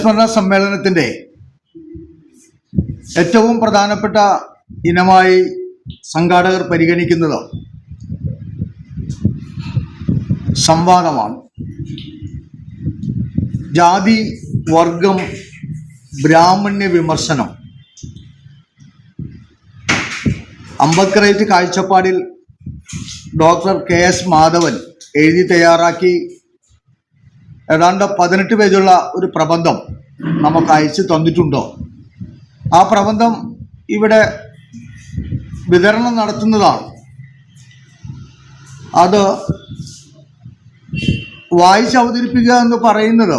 അനുസ്മരണ സമ്മേളനത്തിൻ്റെ ഏറ്റവും പ്രധാനപ്പെട്ട ഇനമായി സംഘാടകർ പരിഗണിക്കുന്നത് സംവാദമാണ്. ജാതി, വർഗം, ബ്രാഹ്മണ്യ വിമർശനം അംബേദ്കറേറ്റ് കാഴ്ചപ്പാടിൽ ഡോക്ടർ KS മാധവൻ എഴുതി തയ്യാറാക്കി ഏതാണ്ട് 18 പേജുള്ള ഒരു പ്രബന്ധം നമുക്ക് അയച്ചു തന്നിട്ടുണ്ടോ? ആ പ്രബന്ധം ഇവിടെ വിതരണം നടത്തുന്നതാണ്. അത് വായിച്ച് അവതരിപ്പിക്കുക എന്ന് പറയുന്നത്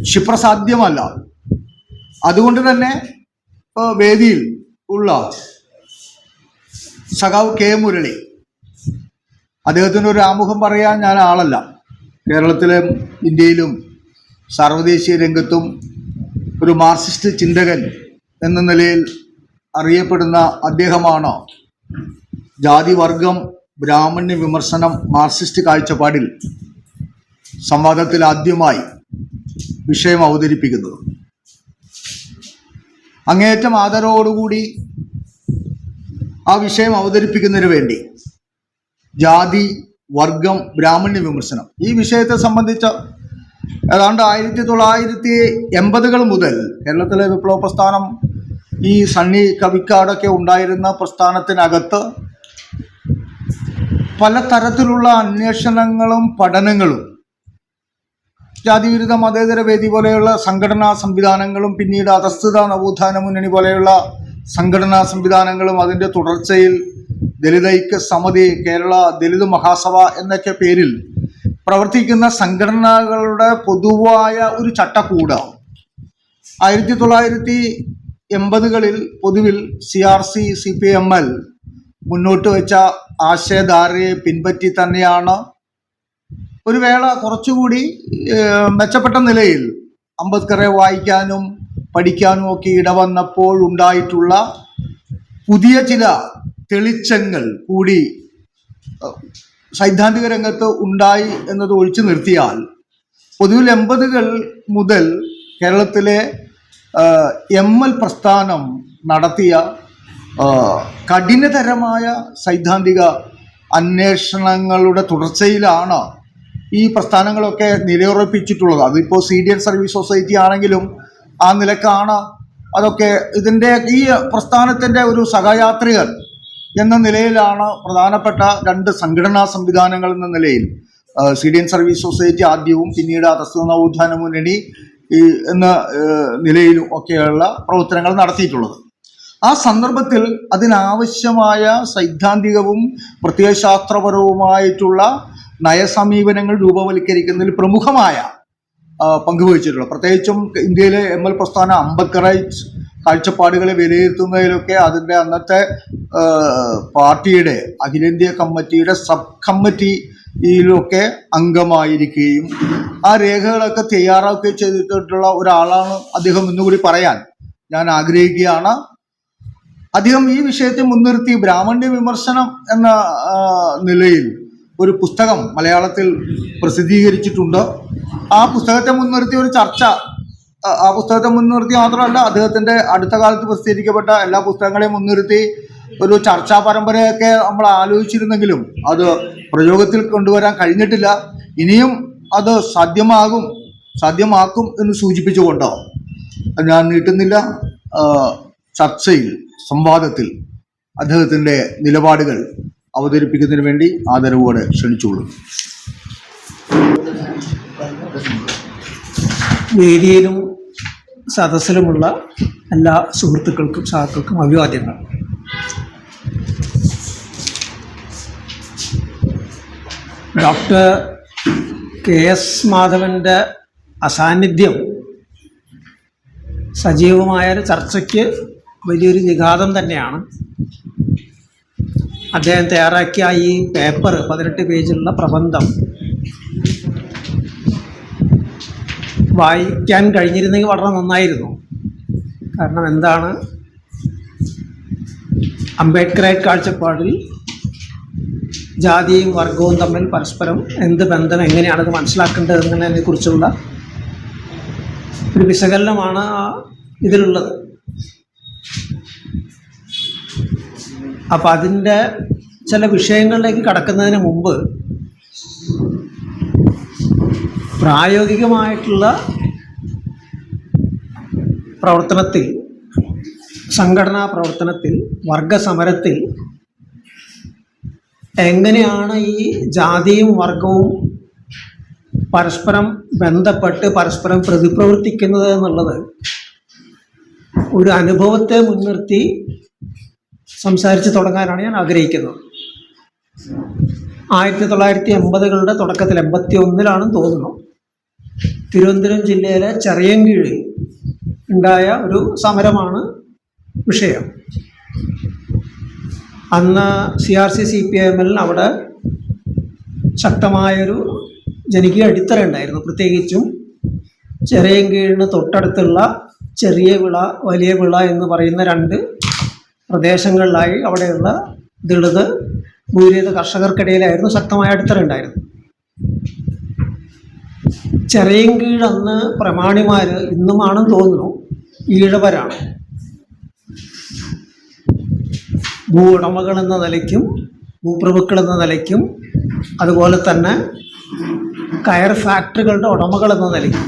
ക്ഷിപ്രസാധ്യമല്ല. അതുകൊണ്ട് തന്നെ വേദിയിൽ ഉള്ള സഖാവ് K മുരളി, അദ്ദേഹത്തിൻ്റെ ഒരു ആമുഖം പറയാൻ ഞാൻ ആളല്ല. കേരളത്തിലും ഇന്ത്യയിലും സർവദേശീയ രംഗത്തും ഒരു മാർക്സിസ്റ്റ് ചിന്തകൻ എന്ന നിലയിൽ അറിയപ്പെടുന്ന അദ്ദേഹമാണ് ജാതി, വർഗം, ബ്രാഹ്മണ്യ വിമർശനം മാർക്സിസ്റ്റ് കാഴ്ചപ്പാടിൽ സംവാദത്തിൽ ആദ്യമായി വിഷയം അവതരിപ്പിക്കുന്നത്. അങ്ങേയറ്റം ആദരവോടുകൂടി ആ വിഷയം അവതരിപ്പിക്കുന്നതിന് വേണ്ടി ജാതി, വർഗം, ബ്രാഹ്മണ്യ വിമർശനം ഈ വിഷയത്തെ സംബന്ധിച്ച് ഏതാണ്ട് 1980-കൾ മുതൽ കേരളത്തിലെ വിപ്ലവ പ്രസ്ഥാനം, ഈ സണ്ണി കവിക്കാടൊക്കെ ഉണ്ടായിരുന്ന പ്രസ്ഥാനത്തിനകത്ത് പലതരത്തിലുള്ള അന്വേഷണങ്ങളും പഠനങ്ങളും ജാതിവിരുദ്ധ മതേതര വേദി പോലെയുള്ള സംഘടനാ സംവിധാനങ്ങളും പിന്നീട് അധസ്ഥിത നവോത്ഥാന മുന്നണി പോലെയുള്ള സംഘടനാ സംവിധാനങ്ങളും അതിൻ്റെ തുടർച്ചയിൽ ദലിത് ഐക്യ സമിതി, കേരള ദലിത് മഹാസഭ എന്നൊക്കെ പേരിൽ പ്രവർത്തിക്കുന്ന സംഘടനകളുടെ പൊതുവായ ഒരു ചട്ടക്കൂട് 1980-കളിൽ പൊതുവിൽ CRC CPML മുന്നോട്ട് വെച്ച ആശയധാരയെ പിൻപറ്റി തന്നെയാണ് ഒരു വേള കുറച്ചുകൂടി മെച്ചപ്പെട്ട നിലയിൽ അംബേദ്കറെ വായിക്കാനും പഠിക്കാനും ഒക്കെ ഇടവന്നപ്പോൾ ഉണ്ടായിട്ടുള്ള പുതിയ ചില തെളിച്ചങ്ങൾ കൂടി സൈദ്ധാന്തിക രംഗത്ത് ഉണ്ടായി എന്നത് ഒഴിച്ചു നിർത്തിയാൽ പൊതുവിൽ 80-കൾ മുതൽ കേരളത്തിലെ ML പ്രസ്ഥാനം നടത്തിയ കഠിനതരമായ സൈദ്ധാന്തിക അന്വേഷണങ്ങളുടെ തുടർച്ചയിലാണ് ഈ പ്രസ്ഥാനങ്ങളൊക്കെ നിലയുറപ്പിച്ചിട്ടുള്ളത്. അതിപ്പോൾ CDN സർവീസ് സൊസൈറ്റി ആണെങ്കിലും ആ നിലക്കാണ് അതൊക്കെ. ഇതിൻ്റെ ഈ പ്രസ്ഥാനത്തിൻ്റെ ഒരു സഹയാത്രികർ എന്ന നിലയിലാണ് പ്രധാനപ്പെട്ട രണ്ട് സംഘടനാ സംവിധാനങ്ങൾ എന്ന നിലയിൽ CDN സർവീസ് സൊസൈറ്റി ആദ്യവും പിന്നീട് അധസ്ഥിത നവോത്ഥാന മുന്നണി എന്ന നിലയിലും ഒക്കെയുള്ള പ്രവർത്തനങ്ങൾ നടത്തിയിട്ടുള്ളത്. ആ സന്ദർഭത്തിൽ അതിനാവശ്യമായ സൈദ്ധാന്തികവും പ്രത്യയശാസ്ത്രപരവുമായിട്ടുള്ള നയസമീപനങ്ങൾ രൂപവൽക്കരിക്കുന്നതിൽ പ്രമുഖമായ പങ്കുവഹിച്ചിട്ടുള്ളത്. പ്രത്യേകിച്ചും ഇന്ത്യയിലെ ML പ്രസ്ഥാനം അംബേദ്കറൈറ്റ് കാഴ്ചപ്പാടുകളെ വിലയിരുത്തുന്നതിലൊക്കെ അതിൻ്റെ അന്നത്തെ പാർട്ടിയുടെ അഖിലേന്ത്യാ കമ്മിറ്റിയുടെ സബ് കമ്മിറ്റിയിലൊക്കെ അംഗമായിരിക്കുകയും ആ രേഖകളൊക്കെ തയ്യാറാക്കുകയും ചെയ്തിട്ടുള്ള ഒരാളാണ് അദ്ദേഹം എന്നുകൂടി പറയാൻ ഞാൻ ആഗ്രഹിക്കുകയാണ്. അദ്ദേഹം ഈ വിഷയത്തെ മുൻനിർത്തി ബ്രാഹ്മണ്യ വിമർശനം എന്ന നിലയിൽ ഒരു പുസ്തകം മലയാളത്തിൽ പ്രസിദ്ധീകരിച്ചിട്ടുണ്ട്. ആ പുസ്തകത്തെ മുൻനിർത്തി ഒരു ചർച്ച, ആ പുസ്തകത്തെ മുൻനിർത്തി മാത്രമല്ല അദ്ദേഹത്തിൻ്റെ അടുത്ത കാലത്ത് പ്രസിദ്ധീകരിക്കപ്പെട്ട എല്ലാ പുസ്തകങ്ങളെയും മുൻനിർത്തി ഒരു ചർച്ചാ പരമ്പരയൊക്കെ നമ്മൾ ആലോചിച്ചിരുന്നെങ്കിലും അത് പ്രയോഗത്തിൽ കൊണ്ടുവരാൻ കഴിഞ്ഞിട്ടില്ല. ഇനിയും അത് സാധ്യമാക്കും എന്ന് സൂചിപ്പിച്ചുകൊണ്ടോ ഞാൻ നീട്ടുന്നില്ല. ചർച്ചയിൽ, സംവാദത്തിൽ അദ്ദേഹത്തിൻ്റെ നിലപാടുകൾ അവതരിപ്പിക്കുന്നതിന് വേണ്ടി ആദരവോടെ ക്ഷണിച്ചുകൊള്ളുന്നു. വേദിയിലും സദസ്സിലുമുള്ള എല്ലാ സുഹൃത്തുക്കൾക്കും സഹാക്കൾക്കും അഭിവാദ്യങ്ങൾ. ഡോക്ടർ KS മാധവൻ്റെ അസാന്നിധ്യം സജീവമായൊരു ചർച്ചയ്ക്ക് വലിയൊരു വിഘാതം തന്നെയാണ്. അദ്ദേഹം തയ്യാറാക്കിയ ഈ പേപ്പർ 18 പേജുള്ള പ്രബന്ധം വായിക്കാൻ കഴിഞ്ഞിരുന്നെങ്കിൽ വളരെ നന്നായിരുന്നു. കാരണം എന്താണ് അംബേദ്കറേറ്റ് കാഴ്ചപ്പാടിൽ ജാതിയും വർഗവും തമ്മിൽ പരസ്പരം എന്ത് ബന്ധം, എങ്ങനെയാണത് മനസ്സിലാക്കേണ്ടത് എന്നതിനെക്കുറിച്ചുള്ള ഒരു വിശകലനമാണ് ഇതിലുള്ളത്. അപ്പം അതിൻ്റെ ചില വിഷയങ്ങളിലേക്ക് കടക്കുന്നതിന് മുമ്പ് പ്രായോഗികമായിട്ടുള്ള പ്രവർത്തനത്തിൽ, സംഘടനാ പ്രവർത്തനത്തിൽ, വർഗസമരത്തിൽ എങ്ങനെയാണ് ഈ ജാതിയും വർഗവും പരസ്പരം ബന്ധപ്പെട്ട് പരസ്പരം പ്രതിപ്രവർത്തിക്കുന്നത് എന്നുള്ളത് ഒരു അനുഭവത്തെ മുൻനിർത്തി സംസാരിച്ച് തുടങ്ങാനാണ് ഞാൻ ആഗ്രഹിക്കുന്നത്. 1980-കളുടെ തുടക്കത്തിൽ, 81-ലാണെന്ന് തോന്നുന്നു, തിരുവനന്തപുരം ജില്ലയിലെ ചെറിയൻകീഴിൽ ഉണ്ടായ ഒരു സമരമാണ് വിഷയം. അന്ന് CRC CPIM അവിടെ ശക്തമായൊരു ജനകീയ അടിത്തറ ഉണ്ടായിരുന്നു. പ്രത്യേകിച്ചും ചെറിയൻകീഴിന് തൊട്ടടുത്തുള്ള ചെറിയ വിള, വലിയ വിള എന്ന് പറയുന്ന 2 പ്രദേശങ്ങളിലായി അവിടെയുള്ള ദളിത് ഭൂരിത കർഷകർക്കിടയിലായിരുന്നു ശക്തമായ അടിത്തറ ഉണ്ടായിരുന്നു. ചെറിയൻകീഴ് അന്ന് പ്രമാണിമാർ, ഇന്നുമാണെന്ന് തോന്നുന്നു, ഈഴവരാണ്. ഭൂ ഉടമകൾ എന്ന നിലയ്ക്കും ഭൂപ്രഭുക്കൾ എന്ന നിലയ്ക്കും അതുപോലെ തന്നെ കയർ ഫാക്ടറികളുടെ ഉടമകൾ എന്ന നിലയ്ക്കും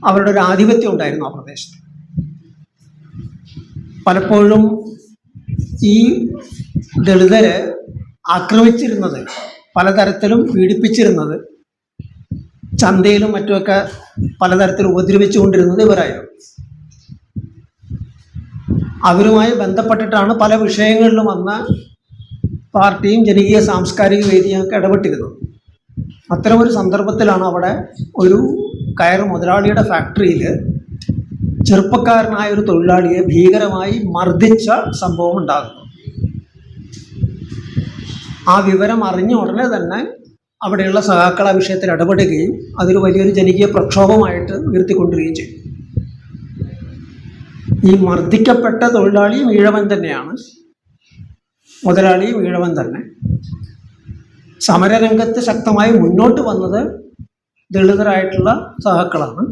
അവരുടെ ഒരു ആധിപത്യം ഉണ്ടായിരുന്നു ആ പ്രദേശത്ത്. പലപ്പോഴും ഈ ദളിതരെ ആക്രമിച്ചിരുന്നത്, പലതരത്തിലും പീഡിപ്പിച്ചിരുന്നത്, ചന്തയിലും മറ്റുമൊക്കെ പലതരത്തിൽ ഉപദ്രവിച്ചുകൊണ്ടിരുന്നത് ഇവരായിരുന്നു. അവരുമായി ബന്ധപ്പെട്ടിട്ടാണ് പല വിഷയങ്ങളിലും അന്ന് പാർട്ടിയും ജനകീയ സാംസ്കാരിക വേദിയൊക്കെ ഇടപെട്ടിരുന്നത്. അത്തരമൊരു സന്ദർഭത്തിലാണ് അവിടെ ഒരു കയർ മുതലാളിയുടെ ഫാക്ടറിയിൽ ചെറുപ്പക്കാരനായ ഒരു തൊഴിലാളിയെ ഭീകരമായി മർദ്ദിച്ച സംഭവം ഉണ്ടാകുന്നു. ആ വിവരം അറിഞ്ഞ ഉടനെ തന്നെ അവിടെയുള്ള സഹാക്കൾ ആ വിഷയത്തിൽ ഇടപെടുകയും അതൊരു വലിയൊരു ജനകീയ പ്രക്ഷോഭമായിട്ട് ഉയർത്തിക്കൊണ്ടിരിക്കുകയും ചെയ്തു. ഈ മർദ്ദിക്കപ്പെട്ട തൊഴിലാളിയും ഈഴവൻ തന്നെയാണ്, മുതലാളിയും ഈഴവൻ തന്നെ. സമരരംഗത്ത് ശക്തമായി മുന്നോട്ട് വന്നത് ദളിതരായിട്ടുള്ള സഹാക്കളാണ്.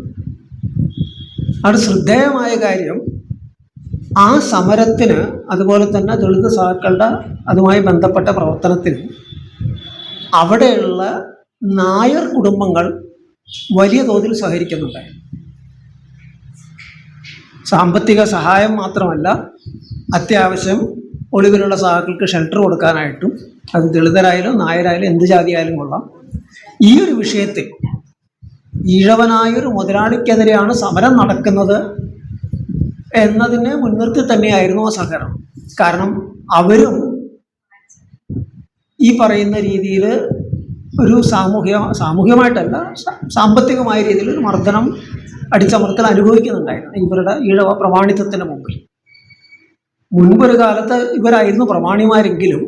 അത് ശ്രദ്ധേയമായ കാര്യം, ആ സമരത്തിന് അതുപോലെ തന്നെ ദളിത് സഹാക്കളുടെ അതുമായി ബന്ധപ്പെട്ട പ്രവർത്തനത്തിന് അവിടെയുള്ള നായർ കുടുംബങ്ങൾ വലിയ തോതിൽ സഹകരിക്കുന്നുണ്ട്. സാമ്പത്തിക സഹായം മാത്രമല്ല, അത്യാവശ്യം ഒളിവിലുള്ള സഹാക്കൾക്ക് ഷെൽട്ടർ കൊടുക്കാനായിട്ടും, അത് ദളിതരായാലും നായരായാലും എന്ത് ജാതിയായാലും കൊള്ളാം, ഈ ഒരു വിഷയത്തിൽ ഈഴവനായൊരു മുതലാളിക്കെതിരെയാണ് സമരം നടക്കുന്നത് എന്നതിനെ മുൻനിർത്തി തന്നെയായിരുന്നു ആ സഹകരണം. കാരണം അവരും ഈ പറയുന്ന രീതിയിൽ ഒരു സാമൂഹികമായിട്ടല്ല, സാമ്പത്തികമായ രീതിയിൽ ഒരു മർദ്ദനം, അടിച്ചമർത്തൽ അനുഭവിക്കുന്നുണ്ടായിരുന്നു ഇവരുടെ ഈഴവ പ്രമാണിത്വത്തിന് മുൻപൊരു കാലത്ത് ഇവരായിരുന്നു പ്രമാണിമാരെങ്കിലും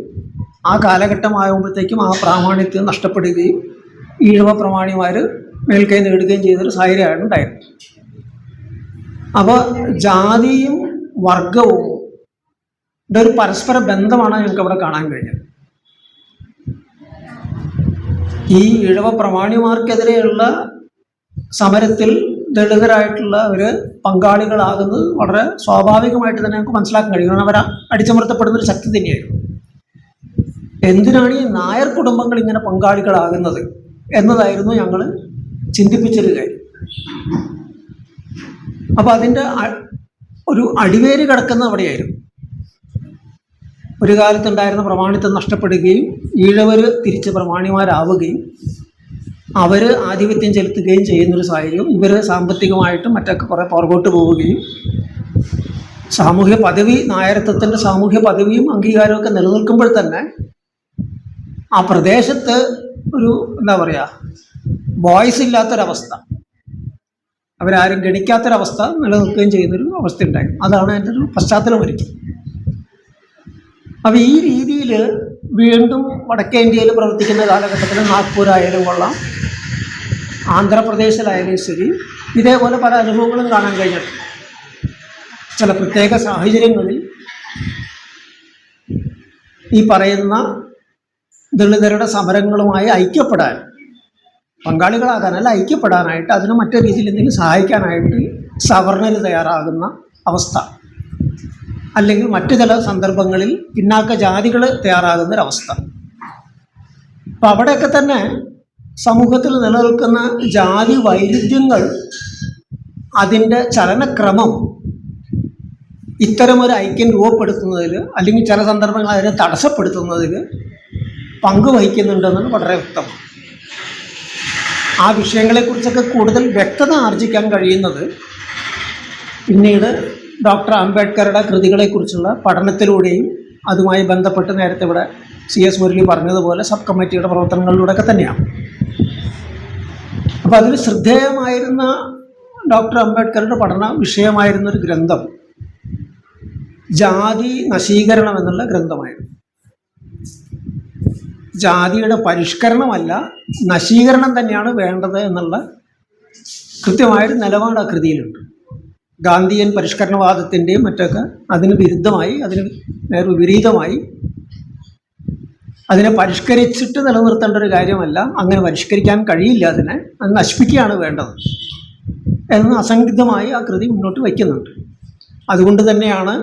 ആ കാലഘട്ടമാകുമ്പോഴത്തേക്കും ആ പ്രാമാണിത്യം നഷ്ടപ്പെടുകയും ഈഴവ പ്രമാണിമാർ മേൽക്കൈ നേടുകയും ചെയ്തൊരു സാഹചര്യമാണ് ഉണ്ടായിരുന്നത്. അപ്പോൾ ജാതിയും വർഗവും ഒരു പരസ്പര ബന്ധമാണ് ഞങ്ങൾക്ക് അവിടെ കാണാൻ കഴിഞ്ഞത്. ഈ ഈഴവ പ്രമാണിമാർക്കെതിരെയുള്ള സമരത്തിൽ ദളിതരായിട്ടുള്ള ഒരു പങ്കാളികളാകുന്നത് വളരെ സ്വാഭാവികമായിട്ട് തന്നെ ഞങ്ങൾക്ക് മനസ്സിലാക്കാൻ കഴിയും. കാരണം അവർ അടിച്ചമർത്തപ്പെടുന്നൊരു ശക്തി തന്നെയായിരുന്നു. എന്തിനാണ് ഈ നായർ കുടുംബങ്ങൾ ഇങ്ങനെ പങ്കാളികളാകുന്നത് എന്നതായിരുന്നു ഞങ്ങൾ ചിന്തിപ്പിച്ചൊരു കാര്യം. അപ്പോൾ അതിൻ്റെ ഒരു അടിവേര് കിടക്കുന്ന അവിടെയായിരുന്നു. ഒരു കാലത്തുണ്ടായിരുന്ന പ്രമാണിത്വം നഷ്ടപ്പെടുകയും ഈഴവർ തിരിച്ച് പ്രമാണിമാരാവുകയും അവർ ആധിപത്യം ചെലുത്തുകയും ചെയ്യുന്നൊരു സാഹചര്യം, ഇവർ സാമ്പത്തികമായിട്ടും മറ്റൊക്കെ കുറേ പുറകോട്ട് പോവുകയും സാമൂഹ്യ പദവി, നായരത്വത്തിൻ്റെ സാമൂഹ്യ പദവിയും അംഗീകാരമൊക്കെ നിലനിൽക്കുമ്പോൾ തന്നെ ആ പ്രദേശത്ത് ഒരു എന്താ പറയുക, വോയിസ് ഇല്ലാത്തൊരവസ്ഥ, അവരാരും ഗണിക്കാത്തൊരവസ്ഥ നിലനിൽക്കുകയും ചെയ്യുന്നൊരു അവസ്ഥ ഉണ്ടായി. അതാണ് എൻ്റെ ഒരു പശ്ചാത്തലം ഒരുക്കി. അപ്പോൾ ഈ രീതിയിൽ വീണ്ടും വടക്കേ ഇന്ത്യയിൽ പ്രവർത്തിക്കുന്ന കാലഘട്ടത്തിൽ നാഗ്പൂരായാലും കൊള്ളാം, ആന്ധ്രാപ്രദേശിലായാലും ശരി, ഇതേപോലെ പല അനുഭവങ്ങളും കാണാൻ കഴിഞ്ഞിട്ടുണ്ട്. ചില പ്രത്യേക സാഹചര്യങ്ങളിൽ ഈ പറയുന്ന ദളിതരുടെ സമരങ്ങളുമായി ഐക്യപ്പെടാൻ പങ്കാളികളാകാനല്ല, ഐക്യപ്പെടാനായിട്ട്, അതിന് മറ്റു രീതിയിൽ എന്തെങ്കിലും സഹായിക്കാനായിട്ട് സവർണർ തയ്യാറാകുന്ന അവസ്ഥ, അല്ലെങ്കിൽ മറ്റു ചില സന്ദർഭങ്ങളിൽ പിന്നാക്ക ജാതികൾ തയ്യാറാകുന്നൊരവസ്ഥ. അപ്പം അവിടെയൊക്കെ തന്നെ സമൂഹത്തിൽ നിലനിൽക്കുന്ന ജാതി വൈരുദ്ധ്യങ്ങൾ, അതിൻ്റെ ചലനക്രമം ഇത്തരമൊരു ഐക്യം രൂപപ്പെടുത്തുന്നതിൽ, അല്ലെങ്കിൽ ചില സന്ദർഭങ്ങൾ അതിനെ തടസ്സപ്പെടുത്തുന്നതിൽ പങ്കുവഹിക്കുന്നുണ്ടെന്നത് വളരെ വ്യക്തമാണ്. ആ വിഷയങ്ങളെക്കുറിച്ചൊക്കെ കൂടുതൽ വ്യക്തത ആർജിക്കാൻ കഴിയുന്നത് പിന്നീട് ഡോക്ടർ അംബേദ്കറുടെ കൃതികളെക്കുറിച്ചുള്ള പഠനത്തിലൂടെയും അതുമായി ബന്ധപ്പെട്ട് നേരത്തെ ഇവിടെ CS മുരളി പറഞ്ഞതുപോലെ സബ് കമ്മിറ്റിയുടെ പ്രവർത്തനങ്ങളിലൂടെയൊക്കെ തന്നെയാണ്. അപ്പോൾ അതിൽ ശ്രദ്ധേയമായിരുന്ന ഡോക്ടർ അംബേദ്കറുടെ പഠന വിഷയമായിരുന്നൊരു ഗ്രന്ഥം ജാതി നശീകരണം എന്നുള്ള ഗ്രന്ഥമായിരുന്നു. ജാതിയുടെ പരിഷ്കരണമല്ല, നശീകരണം തന്നെയാണ് വേണ്ടത് എന്നുള്ള കൃത്യമായൊരു നിലപാട് ആ കൃതിയിലുണ്ട്. ഗാന്ധിയൻ പരിഷ്കരണവാദത്തിൻ്റെയും മറ്റൊക്കെ അതിന് വിരുദ്ധമായി, അതിന് നേർവിപരീതമായി, അതിനെ പരിഷ്കരിച്ചിട്ട് നിലനിർത്തേണ്ട ഒരു കാര്യമല്ല, അങ്ങനെ പരിഷ്കരിക്കാൻ കഴിയില്ല, അത് നശിപ്പിക്കുകയാണ് വേണ്ടത് എന്ന് അസംദിഗ്ധമായി ആ കൃതി മുന്നോട്ട് വയ്ക്കുന്നുണ്ട്. അതുകൊണ്ട് തന്നെയാണ്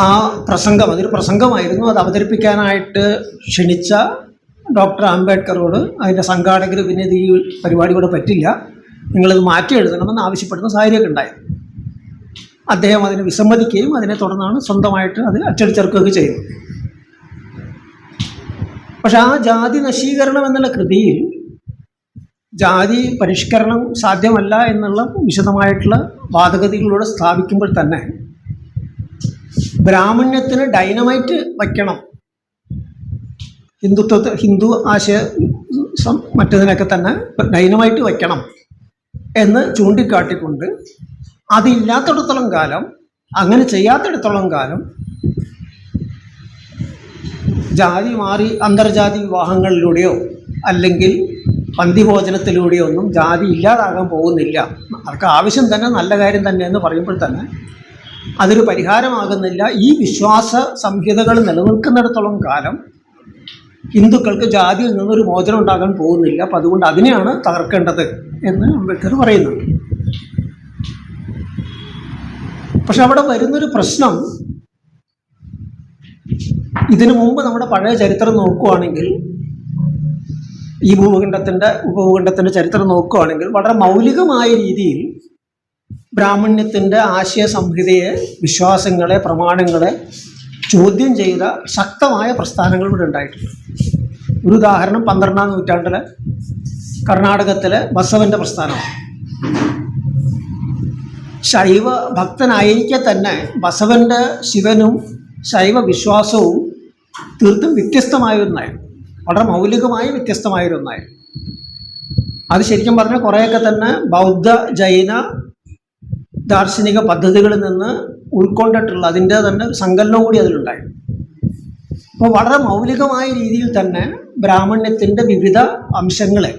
ആ പ്രസംഗം, അതൊരു പ്രസംഗമായിരുന്നു, അത് അവതരിപ്പിക്കാനായിട്ട് ക്ഷണിച്ച ഡോക്ടർ അംബേദ്കറോട് അതിൻ്റെ സംഘാടകർ പിന്നെ ഈ പരിപാടി കൂടെ പറ്റില്ല, നിങ്ങളത് മാറ്റി എഴുതണമെന്ന് ആവശ്യപ്പെടുന്ന സാഹചര്യമൊക്കെ ഉണ്ടായി. അദ്ദേഹം അതിനെ വിസമ്മതിക്കുകയും അതിനെ തുടർന്നാണ് സ്വന്തമായിട്ട് അത് അച്ചടിച്ചിറക്കുകയൊക്കെ ചെയ്യുന്നത്. പക്ഷെ ആ ജാതി നശീകരണം എന്നുള്ള കൃതിയിൽ ജാതി പരിഷ്കരണം സാധ്യമല്ല എന്നുള്ള വിശദമായിട്ടുള്ള വാദഗതികളിലൂടെ സ്ഥാപിക്കുമ്പോൾ തന്നെ ബ്രാഹ്മണ്യത്തിന് ഡൈനമൈറ്റ് വയ്ക്കണം, ഹിന്ദു ആശയ മറ്റതിനൊക്കെ തന്നെ ഡൈനമൈറ്റ് വയ്ക്കണം എന്ന് ചൂണ്ടിക്കാട്ടിക്കൊണ്ട് അതില്ലാത്തിടത്തോളം കാലം, അങ്ങനെ ചെയ്യാത്തിടത്തോളം കാലം ജാതി മാറി അന്തർജാതി വിവാഹങ്ങളിലൂടെയോ അല്ലെങ്കിൽ പന്തിഭോജനത്തിലൂടെയോ ഒന്നും ജാതി ഇല്ലാതാകാൻ പോകുന്നില്ല, അതൊക്കെ ആവശ്യം തന്നെ, നല്ല കാര്യം തന്നെ എന്ന് പറയുമ്പോൾ തന്നെ അതൊരു പരിഹാരമാകുന്നില്ല. ഈ വിശ്വാസ സംഹിതകൾ നിലനിൽക്കുന്നിടത്തോളം കാലം ഹിന്ദുക്കൾക്ക് ജാതിയിൽ നിന്നൊരു മോചനം ഉണ്ടാകാൻ പോകുന്നില്ല. അപ്പം അതുകൊണ്ട് അതിനെയാണ് തകർക്കേണ്ടത് എന്ന് അംബേദ്കർ പറയുന്നുണ്ട്. പക്ഷെ അവിടെ വരുന്നൊരു പ്രശ്നം, ഇതിനു മുമ്പ് നമ്മുടെ പഴയ ചരിത്രം നോക്കുകയാണെങ്കിൽ, ഈ ഉപഭൂഖണ്ഡത്തിൻ്റെ ചരിത്രം നോക്കുകയാണെങ്കിൽ വളരെ മൗലികമായ രീതിയിൽ ബ്രാഹ്മണ്യത്തിൻ്റെ ആശയ സംഹിതയെ, വിശ്വാസങ്ങളെ, പ്രമാണങ്ങളെ ചോദ്യം ചെയ്ത ശക്തമായ പ്രസ്ഥാനങ്ങൾ ഇവിടെ ഉണ്ടായിട്ടുണ്ട്. ഒരു ഉദാഹരണം 12ാം നൂറ്റാണ്ടിലെ കർണാടകത്തിലെ ബസവൻ്റെ പ്രസ്ഥാനമാണ്. ശൈവ ഭക്തനായിരിക്കെ തന്നെ ബസവൻ്റെ ശിവനും ശൈവ വിശ്വാസവും തീർത്തും വ്യത്യസ്തമായ ഒന്നായിരുന്നു, വളരെ മൗലികമായി വ്യത്യസ്തമായ ഒന്നായിരുന്നു. അത് ശരിക്കും പറഞ്ഞാൽ കുറേയൊക്കെ തന്നെ ബൗദ്ധ ജൈന ദാർശനിക പദ്ധതികളിൽ നിന്ന് ഉൾക്കൊണ്ടിട്ടുള്ള അതിൻ്റെ തന്നെ ഒരു സങ്കലനം കൂടി അതിലുണ്ടായിരുന്നു. അപ്പോൾ വളരെ മൗലികമായ രീതിയിൽ തന്നെ ബ്രാഹ്മണ്യത്തിൻ്റെ വിവിധ അംശങ്ങളെ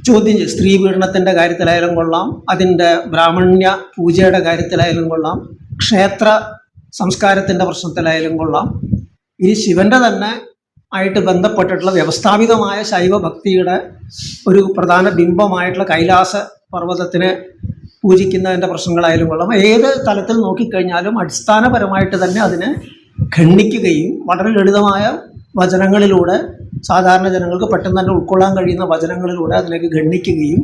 ചോദ്യം ചെയ്യും. സ്ത്രീ പീഡനത്തിൻ്റെ കാര്യത്തിലായാലും കൊള്ളാം, അതിൻ്റെ ബ്രാഹ്മണ്യ പൂജയുടെ കാര്യത്തിലായാലും കൊള്ളാം, ക്ഷേത്ര സംസ്കാരത്തിൻ്റെ പ്രശ്നത്തിലായാലും കൊള്ളാം, ഈ ശിവൻ്റെ തന്നെ ആയിട്ട് ബന്ധപ്പെട്ടിട്ടുള്ള വ്യവസ്ഥാപിതമായ ശൈവഭക്തിയുടെ ഒരു പ്രധാന ബിംബമായിട്ടുള്ള കൈലാസ പർവ്വതത്തിനെ പൂജിക്കുന്നതിൻ്റെ പ്രശ്നങ്ങളായാലും കൊള്ളാം, ഏത് തലത്തിൽ നോക്കിക്കഴിഞ്ഞാലും അടിസ്ഥാനപരമായിട്ട് തന്നെ അതിനെ ഖണ്ഡിക്കുകയും വളരെ ലളിതമായ വചനങ്ങളിലൂടെ സാധാരണ ജനങ്ങൾക്ക് പെട്ടെന്ന് തന്നെ ഉൾക്കൊള്ളാൻ കഴിയുന്ന വചനങ്ങളിലൂടെ അതിലേക്ക് ഖണ്ഡിക്കുകയും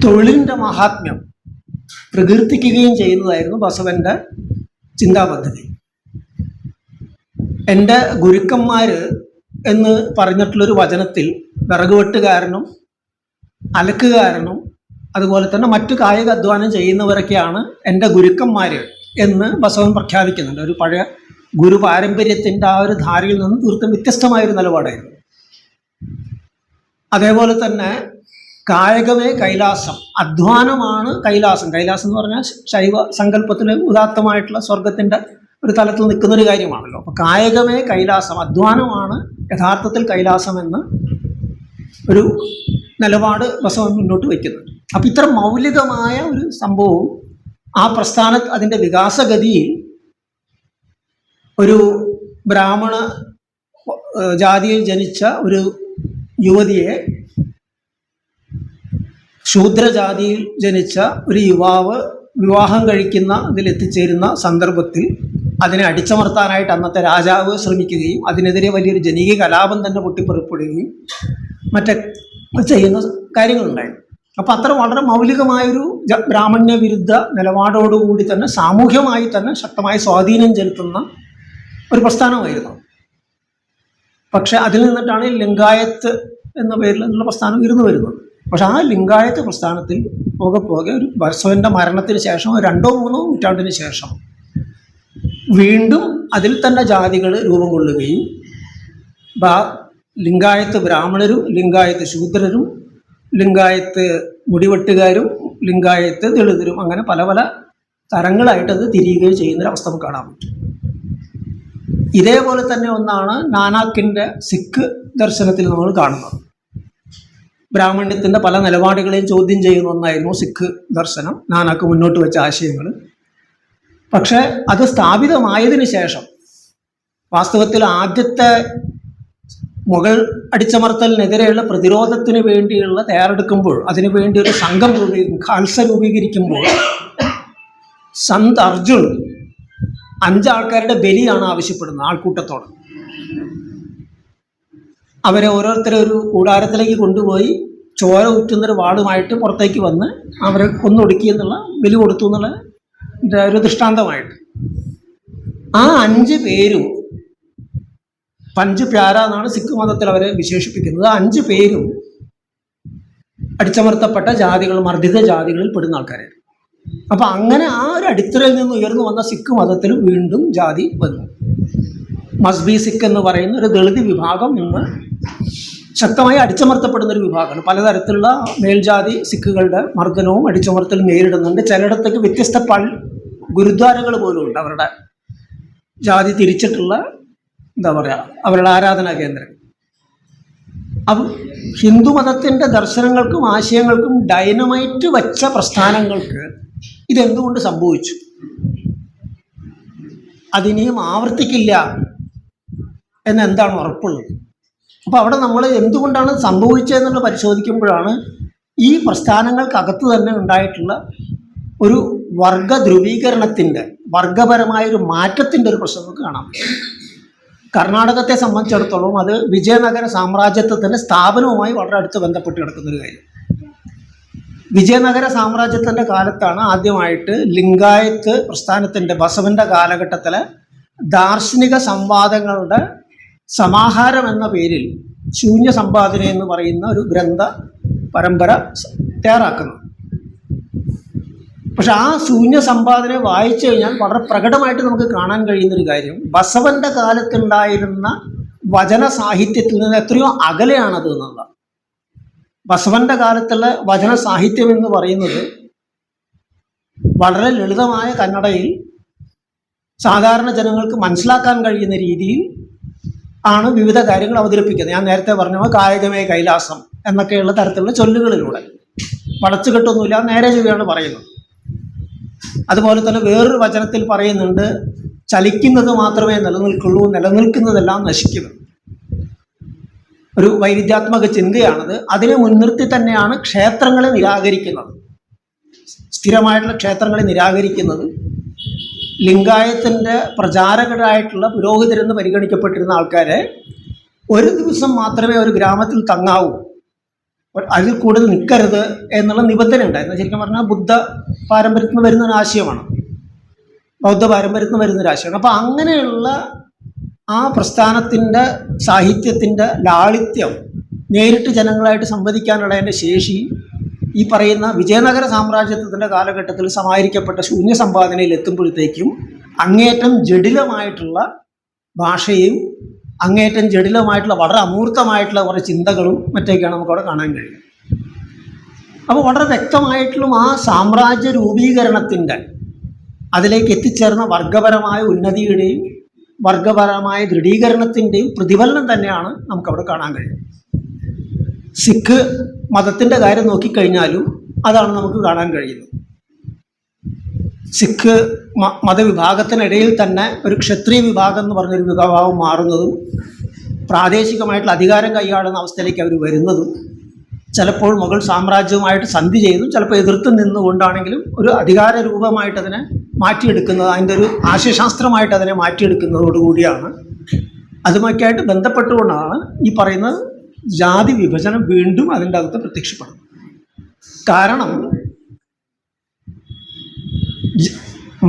തൊഴിലിൻ്റെ മഹാത്മ്യം പ്രകീർത്തിക്കുകയും ചെയ്യുന്നതായിരുന്നു ബസവൻ്റെ ചിന്താപദ്ധതി. എൻ്റെ ഗുരുക്കന്മാർ എന്ന് പറഞ്ഞിട്ടുള്ളൊരു വചനത്തിൽ വിറകുവെട്ടുകാരനും അലക്കുകാരനും അതുപോലെ തന്നെ മറ്റു കായിക അധ്വാനം ചെയ്യുന്നവരൊക്കെയാണ് എൻ്റെ ഗുരുക്കന്മാർ എന്ന് ബസവൻ പ്രഖ്യാപിക്കുന്നുണ്ട്. ഒരു പഴയ ഗുരു പാരമ്പര്യത്തിൻ്റെ ആ ഒരു ധാരയിൽ നിന്ന് തീർത്തും വ്യത്യസ്തമായൊരു നിലപാടായിരുന്നു. അതേപോലെ തന്നെ കായകമേ കൈലാസം, അധ്വാനമാണ് കൈലാസം. കൈലാസം എന്ന് പറഞ്ഞാൽ ശൈവ സങ്കല്പത്തിൽ ഉദാത്തമായിട്ടുള്ള സ്വർഗത്തിൻ്റെ ഒരു തലത്തിൽ നിൽക്കുന്നൊരു കാര്യമാണല്ലോ. അപ്പോൾ കായകമേ കൈലാസം, അധ്വാനമാണ് യഥാർത്ഥത്തിൽ കൈലാസം എന്ന് ഒരു നിലപാട് ബസവൻ മുന്നോട്ട് വയ്ക്കുന്നുണ്ട്. അപ്പം ഇത്ര മൗലികമായ ഒരു സംഭവവും ആ അതിൻ്റെ വികാസഗതിയിൽ ഒരു ബ്രാഹ്മണ ജാതിയിൽ ജനിച്ച ഒരു യുവതിയെ ശൂദ്രജാതിയിൽ ജനിച്ച ഒരു യുവാവ് വിവാഹം കഴിക്കുന്ന ഇതിലെത്തിച്ചേരുന്ന സന്ദർഭത്തിൽ അതിനെ അടിച്ചമർത്താനായിട്ട് അന്നത്തെ രാജാവ് ശ്രമിക്കുകയും അതിനെതിരെ വലിയൊരു ജനകീയ കലാപം തന്നെ പൊട്ടിപ്പുറപ്പെടുകയും മറ്റേ ചെയ്യുന്ന കാര്യങ്ങളുണ്ടായി. അപ്പം അത്ര വളരെ മൗലികമായൊരു ബ്രാഹ്മണ്യ വിരുദ്ധ നിലപാടോടുകൂടി തന്നെ സാമൂഹ്യമായി തന്നെ ശക്തമായ സ്വാധീനം ചെലുത്തുന്ന ഒരു പ്രസ്ഥാനമായിരുന്നു. പക്ഷെ അതിൽ നിന്നിട്ടാണ് ലിംഗായത്ത് എന്ന പേരിൽ എന്നുള്ള പ്രസ്ഥാനം ഉയർന്നു വരുന്നത്. പക്ഷെ ആ ലിംഗായത്ത് പ്രസ്ഥാനത്തിൽ പോകെ പോകെ ഒരു ബസവൻ്റെ മരണത്തിന് ശേഷം 2-3 നൂറ്റാണ്ടിന് ശേഷം വീണ്ടും അതിൽ തന്നെ ജാതികൾ രൂപം കൊള്ളുകയും ലിംഗായത്ത് ബ്രാഹ്മണരും ലിംഗായത്ത് ശൂദ്രരും ലിംഗായത്ത് മുടിവെട്ടുകാരും ലിംഗായത്ത് ദളിതരും അങ്ങനെ പല പല തരങ്ങളായിട്ട് അത് തിരിയുകയും ചെയ്യുന്നൊരവസ്ഥ നമുക്ക് കാണാൻ പറ്റും. ഇതേപോലെ തന്നെ ഒന്നാണ് നാനാക്കിൻ്റെ സിഖ് ദർശനത്തിൽ നമ്മൾ കാണുന്നത്. ബ്രാഹ്മണ്യത്തിൻ്റെ പല നിലപാടുകളെയും ചോദ്യം ചെയ്യുന്ന ഒന്നായിരുന്നു സിഖ് ദർശനം, നാനാക്ക് മുന്നോട്ട് വെച്ച ആശയങ്ങൾ. പക്ഷേ അത് സ്ഥാപിതമായതിനു ശേഷം വാസ്തവത്തിൽ ആദ്യത്തെ മുഗൾ അടിച്ചമർത്തലിനെതിരെയുള്ള പ്രതിരോധത്തിന് വേണ്ടിയുള്ള തയ്യാറെടുക്കുമ്പോൾ അതിനുവേണ്ടി ഒരു സംഘം ഖാൽസ രൂപീകരിക്കുമ്പോൾ സന്ത് അർജുൻ 5 ആൾക്കാരുടെ ബലിയാണ് ആവശ്യപ്പെടുന്നത് ആൾക്കൂട്ടത്തോട്. അവരെ ഓരോരുത്തരെ ഒരു കൂടാരത്തിലേക്ക് കൊണ്ടുപോയി ചോര ഊറ്റുന്നൊരു വാളുമായിട്ട് പുറത്തേക്ക് വന്ന് അവരെ കൊന്നൊടുക്കി എന്നുള്ള ബലി കൊടുത്തു എന്നുള്ള ഒരു ദൃഷ്ടാന്തമായിട്ട് ആ 5 പേരും പഞ്ച് പ്യാര എന്നാണ് സിഖ് മതത്തിൽ അവരെ വിശേഷിപ്പിക്കുന്നത്. 5 പേരും അടിച്ചമർത്തപ്പെട്ട ജാതികൾ, മർദ്ദിത ജാതികളിൽ പെടുന്ന ആൾക്കാരായിരുന്നു. അപ്പം അങ്ങനെ ആ ഒരു അടിത്തറയിൽ നിന്ന് ഉയർന്നു വന്ന സിഖ് മതത്തിൽ വീണ്ടും ജാതി വന്നു. മസ്ബി സിഖ് എന്ന് പറയുന്ന ഒരു ദളിത് വിഭാഗം ഇന്ന് ശക്തമായി അടിച്ചമർത്തപ്പെടുന്ന ഒരു വിഭാഗമാണ്. പലതരത്തിലുള്ള മേൽജാതി സിഖുകളുടെ മർദ്ദനവും അടിച്ചമർത്തലും നേരിടുന്നുണ്ട്. ചിലയിടത്തേക്ക് വ്യത്യസ്ത ഗുരുദ്വാരകൾ പോലും ഉണ്ട് അവരുടെ ജാതി തിരിച്ചിട്ടുള്ള എന്താ പറയുക അവരുടെ ആരാധനാ കേന്ദ്രം. അപ്പം ഹിന്ദുമതത്തിൻ്റെ ദർശനങ്ങൾക്കും ആശയങ്ങൾക്കും ഡൈനമൈറ്റ് വച്ച പ്രസ്ഥാനങ്ങൾക്ക് ഇതെന്തുകൊണ്ട് സംഭവിച്ചു, അതിനിയും ആവർത്തിക്കില്ല എന്നെന്താണ് ഉറപ്പുള്ളത്? അപ്പോൾ അവിടെ നമ്മൾ എന്തുകൊണ്ടാണ് സംഭവിച്ചതെന്നുള്ള പരിശോധിക്കുമ്പോഴാണ് ഈ പ്രസ്ഥാനങ്ങൾക്കകത്ത് തന്നെ ഉണ്ടായിട്ടുള്ള ഒരു വർഗ ധ്രുവീകരണത്തിൻ്റെ, വർഗപരമായൊരു മാറ്റത്തിൻ്റെ ഒരു പ്രശ്നം നമുക്ക് കാണാം. കർണാടകത്തെ സംബന്ധിച്ചിടത്തോളം അത് വിജയനഗര സാമ്രാജ്യത്വത്തിൻ്റെ സ്ഥാപനവുമായി വളരെ അടുത്ത് ബന്ധപ്പെട്ട് കിടക്കുന്നൊരു കാര്യം. വിജയനഗര സാമ്രാജ്യത്തിൻ്റെ കാലത്താണ് ആദ്യമായിട്ട് ലിംഗായത്ത് പ്രസ്ഥാനത്തിൻ്റെ ബസവൻ്റെ കാലഘട്ടത്തിലെ ദാർശനിക സംവാദങ്ങളുടെ സമാഹാരം എന്ന പേരിൽ ശൂന്യ സമ്പാദന എന്ന് പറയുന്ന ഒരു ഗ്രന്ഥ പരമ്പര തയ്യാറാക്കുന്നത്. പക്ഷെ ആ ശൂന്യ സമ്പാദന വായിച്ചു കഴിഞ്ഞാൽ വളരെ പ്രകടമായിട്ട് നമുക്ക് കാണാൻ കഴിയുന്നൊരു കാര്യം ബസവൻ്റെ കാലത്തുണ്ടായിരുന്ന വചന സാഹിത്യത്തിൽ നിന്ന് എത്രയോ അകലെയാണത് എന്നുള്ളത്. ബസവൻ്റെ കാലത്തുള്ള വചന സാഹിത്യം എന്ന് പറയുന്നത് വളരെ ലളിതമായ കന്നഡയിൽ സാധാരണ ജനങ്ങൾക്ക് മനസ്സിലാക്കാൻ കഴിയുന്ന രീതിയിൽ ആണ് വിവിധ കാര്യങ്ങൾ അവതരിപ്പിക്കുന്നത്. ഞാൻ നേരത്തെ പറഞ്ഞ കായകമേ കൈലാസം എന്നൊക്കെയുള്ള തരത്തിലുള്ള ചൊല്ലുകളിലൂടെ വളച്ചുകെട്ടൊന്നുമില്ല, നേരെ ചൊവ്വയാണ് പറയുന്നത്. അതുപോലെ തന്നെ വേറൊരു വചനത്തിൽ പറയുന്നുണ്ട്, ചലിക്കുന്നത് മാത്രമേ നിലനിൽക്കുള്ളൂ, നിലനിൽക്കുന്നതെല്ലാം നശിക്കുന്നു. ഒരു വൈരുദ്ധ്യാത്മക ചിന്തയാണത്. അതിനെ മുൻനിർത്തി തന്നെയാണ് ക്ഷേത്രങ്ങളെ നിരാകരിക്കുന്നത്, സ്ഥിരമായിട്ടുള്ള ക്ഷേത്രങ്ങളെ നിരാകരിക്കുന്നത്. ലിംഗായത്തിൻ്റെ പ്രചാരകരായിട്ടുള്ള പുരോഹിതരെന്ന് പരിഗണിക്കപ്പെട്ടിരുന്ന ആൾക്കാരെ ഒരു ദിവസം മാത്രമേ ഒരു ഗ്രാമത്തിൽ തങ്ങാവൂ, അതിൽ കൂടുതൽ നിൽക്കരുത് എന്നുള്ള നിബന്ധന ഉണ്ടായിരുന്നു. ശരിക്കും പറഞ്ഞാൽ ബുദ്ധ പാരമ്പര്യത്തിൽ നിന്ന് വരുന്ന ഒരു ആശയമാണ്, ബൗദ്ധ പാരമ്പര്യത്തിൽ നിന്ന് വരുന്നൊരു ആശയമാണ്. അപ്പോൾ അങ്ങനെയുള്ള ആ പ്രസ്ഥാനത്തിൻ്റെ സാഹിത്യത്തിൻ്റെ ലാളിത്യം നേരിട്ട് ജനങ്ങളായിട്ട് സംവദിക്കാനുള്ള അതിൻ്റെ ശേഷി ഈ പറയുന്ന വിജയനഗര സാമ്രാജ്യത്തിൻ്റെ കാലഘട്ടത്തിൽ സമാഹരിക്കപ്പെട്ട ശൂന്യ സമ്പാദനയിൽ എത്തുമ്പോഴത്തേക്കും അങ്ങേയറ്റം ജടിലമായിട്ടുള്ള ഭാഷയും അങ്ങേയറ്റം ജടിലമായിട്ടുള്ള വളരെ അമൂർത്തമായിട്ടുള്ള കുറേ ചിന്തകളും മറ്റൊക്കെയാണ് നമുക്കവിടെ കാണാൻ കഴിയും. അപ്പോൾ വളരെ വ്യക്തമായിട്ടുള്ള ആ സാമ്രാജ്യ രൂപീകരണത്തിൻ്റെ അതിലേക്ക് എത്തിച്ചേർന്ന വർഗപരമായ ഉന്നതിയുടെയും വർഗപരമായ ദൃഢീകരണത്തിൻ്റെയും പ്രതിഫലനം തന്നെയാണ് നമുക്കവിടെ കാണാൻ കഴിയും. സിഖ് മതത്തിൻ്റെ കാര്യം നോക്കിക്കഴിഞ്ഞാലും അതാണ് നമുക്ക് കാണാൻ കഴിയുന്നത്. സിഖ് മതവിഭാഗത്തിനിടയിൽ തന്നെ ഒരു ക്ഷത്രിയ വിഭാഗം എന്ന് പറഞ്ഞൊരു വിഭാഗം മാറുന്നതും പ്രാദേശികമായിട്ടുള്ള അധികാരം കൈയാളുന്ന അവസ്ഥയിലേക്ക് അവർ വരുന്നതും, ചിലപ്പോൾ മുഗൾ സാമ്രാജ്യവുമായിട്ട് സന്ധി ചെയ്തും ചിലപ്പോൾ എതിർത്ത് നിന്നുകൊണ്ടാണെങ്കിലും ഒരു അധികാര രൂപമായിട്ട് അതിനെ മാറ്റിയെടുക്കുന്നത്, അതിൻ്റെ ഒരു ആശയശാസ്ത്രമായിട്ട് അതിനെ മാറ്റിയെടുക്കുന്നതോടുകൂടിയാണ്. അതുമൊക്കെയായിട്ട് ബന്ധപ്പെട്ടുകൊണ്ടാണ് ഈ പറയുന്ന ജാതി വിഭജനം വീണ്ടും അതിൻ്റെ അകത്ത് പ്രത്യക്ഷപ്പെടുന്നത്. കാരണം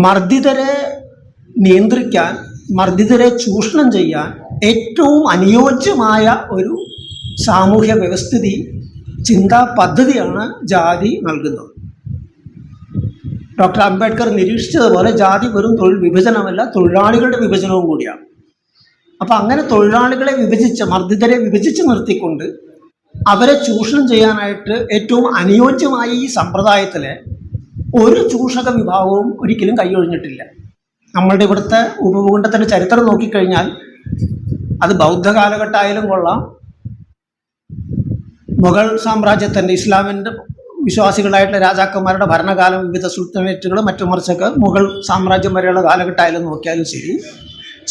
മർദ്ദിതരെ നിയന്ത്രിക്കാൻ, മർദ്ദിതരെ ചൂഷണം ചെയ്യാൻ ഏറ്റവും അനുയോജ്യമായ ഒരു സാമൂഹ്യ വ്യവസ്ഥിതി, ചിന്താ പദ്ധതിയാണ് ജാതി നൽകുന്നത്. ഡോക്ടർ അംബേദ്കർ നിരീക്ഷിച്ചതുപോലെ ജാതി വെറും തൊഴിൽ വിഭജനമല്ല, തൊഴിലാളികളുടെ വിഭജനവും കൂടിയാണ്. അപ്പം അങ്ങനെ തൊഴിലാളികളെ വിഭജിച്ച്, മർദ്ദിതരെ വിഭജിച്ച് നിർത്തിക്കൊണ്ട് അവരെ ചൂഷണം ചെയ്യാനായിട്ട് ഏറ്റവും അനുയോജ്യമായ ഈ സമ്പ്രദായത്തിലെ ഒരു ചൂഷക വിഭാഗവും ഒരിക്കലും കൈയൊഴിഞ്ഞിട്ടില്ല. നമ്മളുടെ ഇവിടുത്തെ ഉപഭൂഖണ്ഡത്തിൻ്റെ ചരിത്രം നോക്കിക്കഴിഞ്ഞാൽ അത് ബൗദ്ധ കാലഘട്ടമായാലും കൊള്ളാം, മുഗൾ സാമ്രാജ്യത്തിൻ്റെ ഇസ്ലാമിൻ്റെ വിശ്വാസികളായിട്ടുള്ള രാജാക്കന്മാരുടെ ഭരണകാലം, വിവിധ സുൽത്താനേറ്റുകൾ മറ്റു മറിച്ചൊക്കെ മുഗൾ സാമ്രാജ്യം വരെയുള്ള കാലഘട്ടമായാലും നോക്കിയാലും ശരി,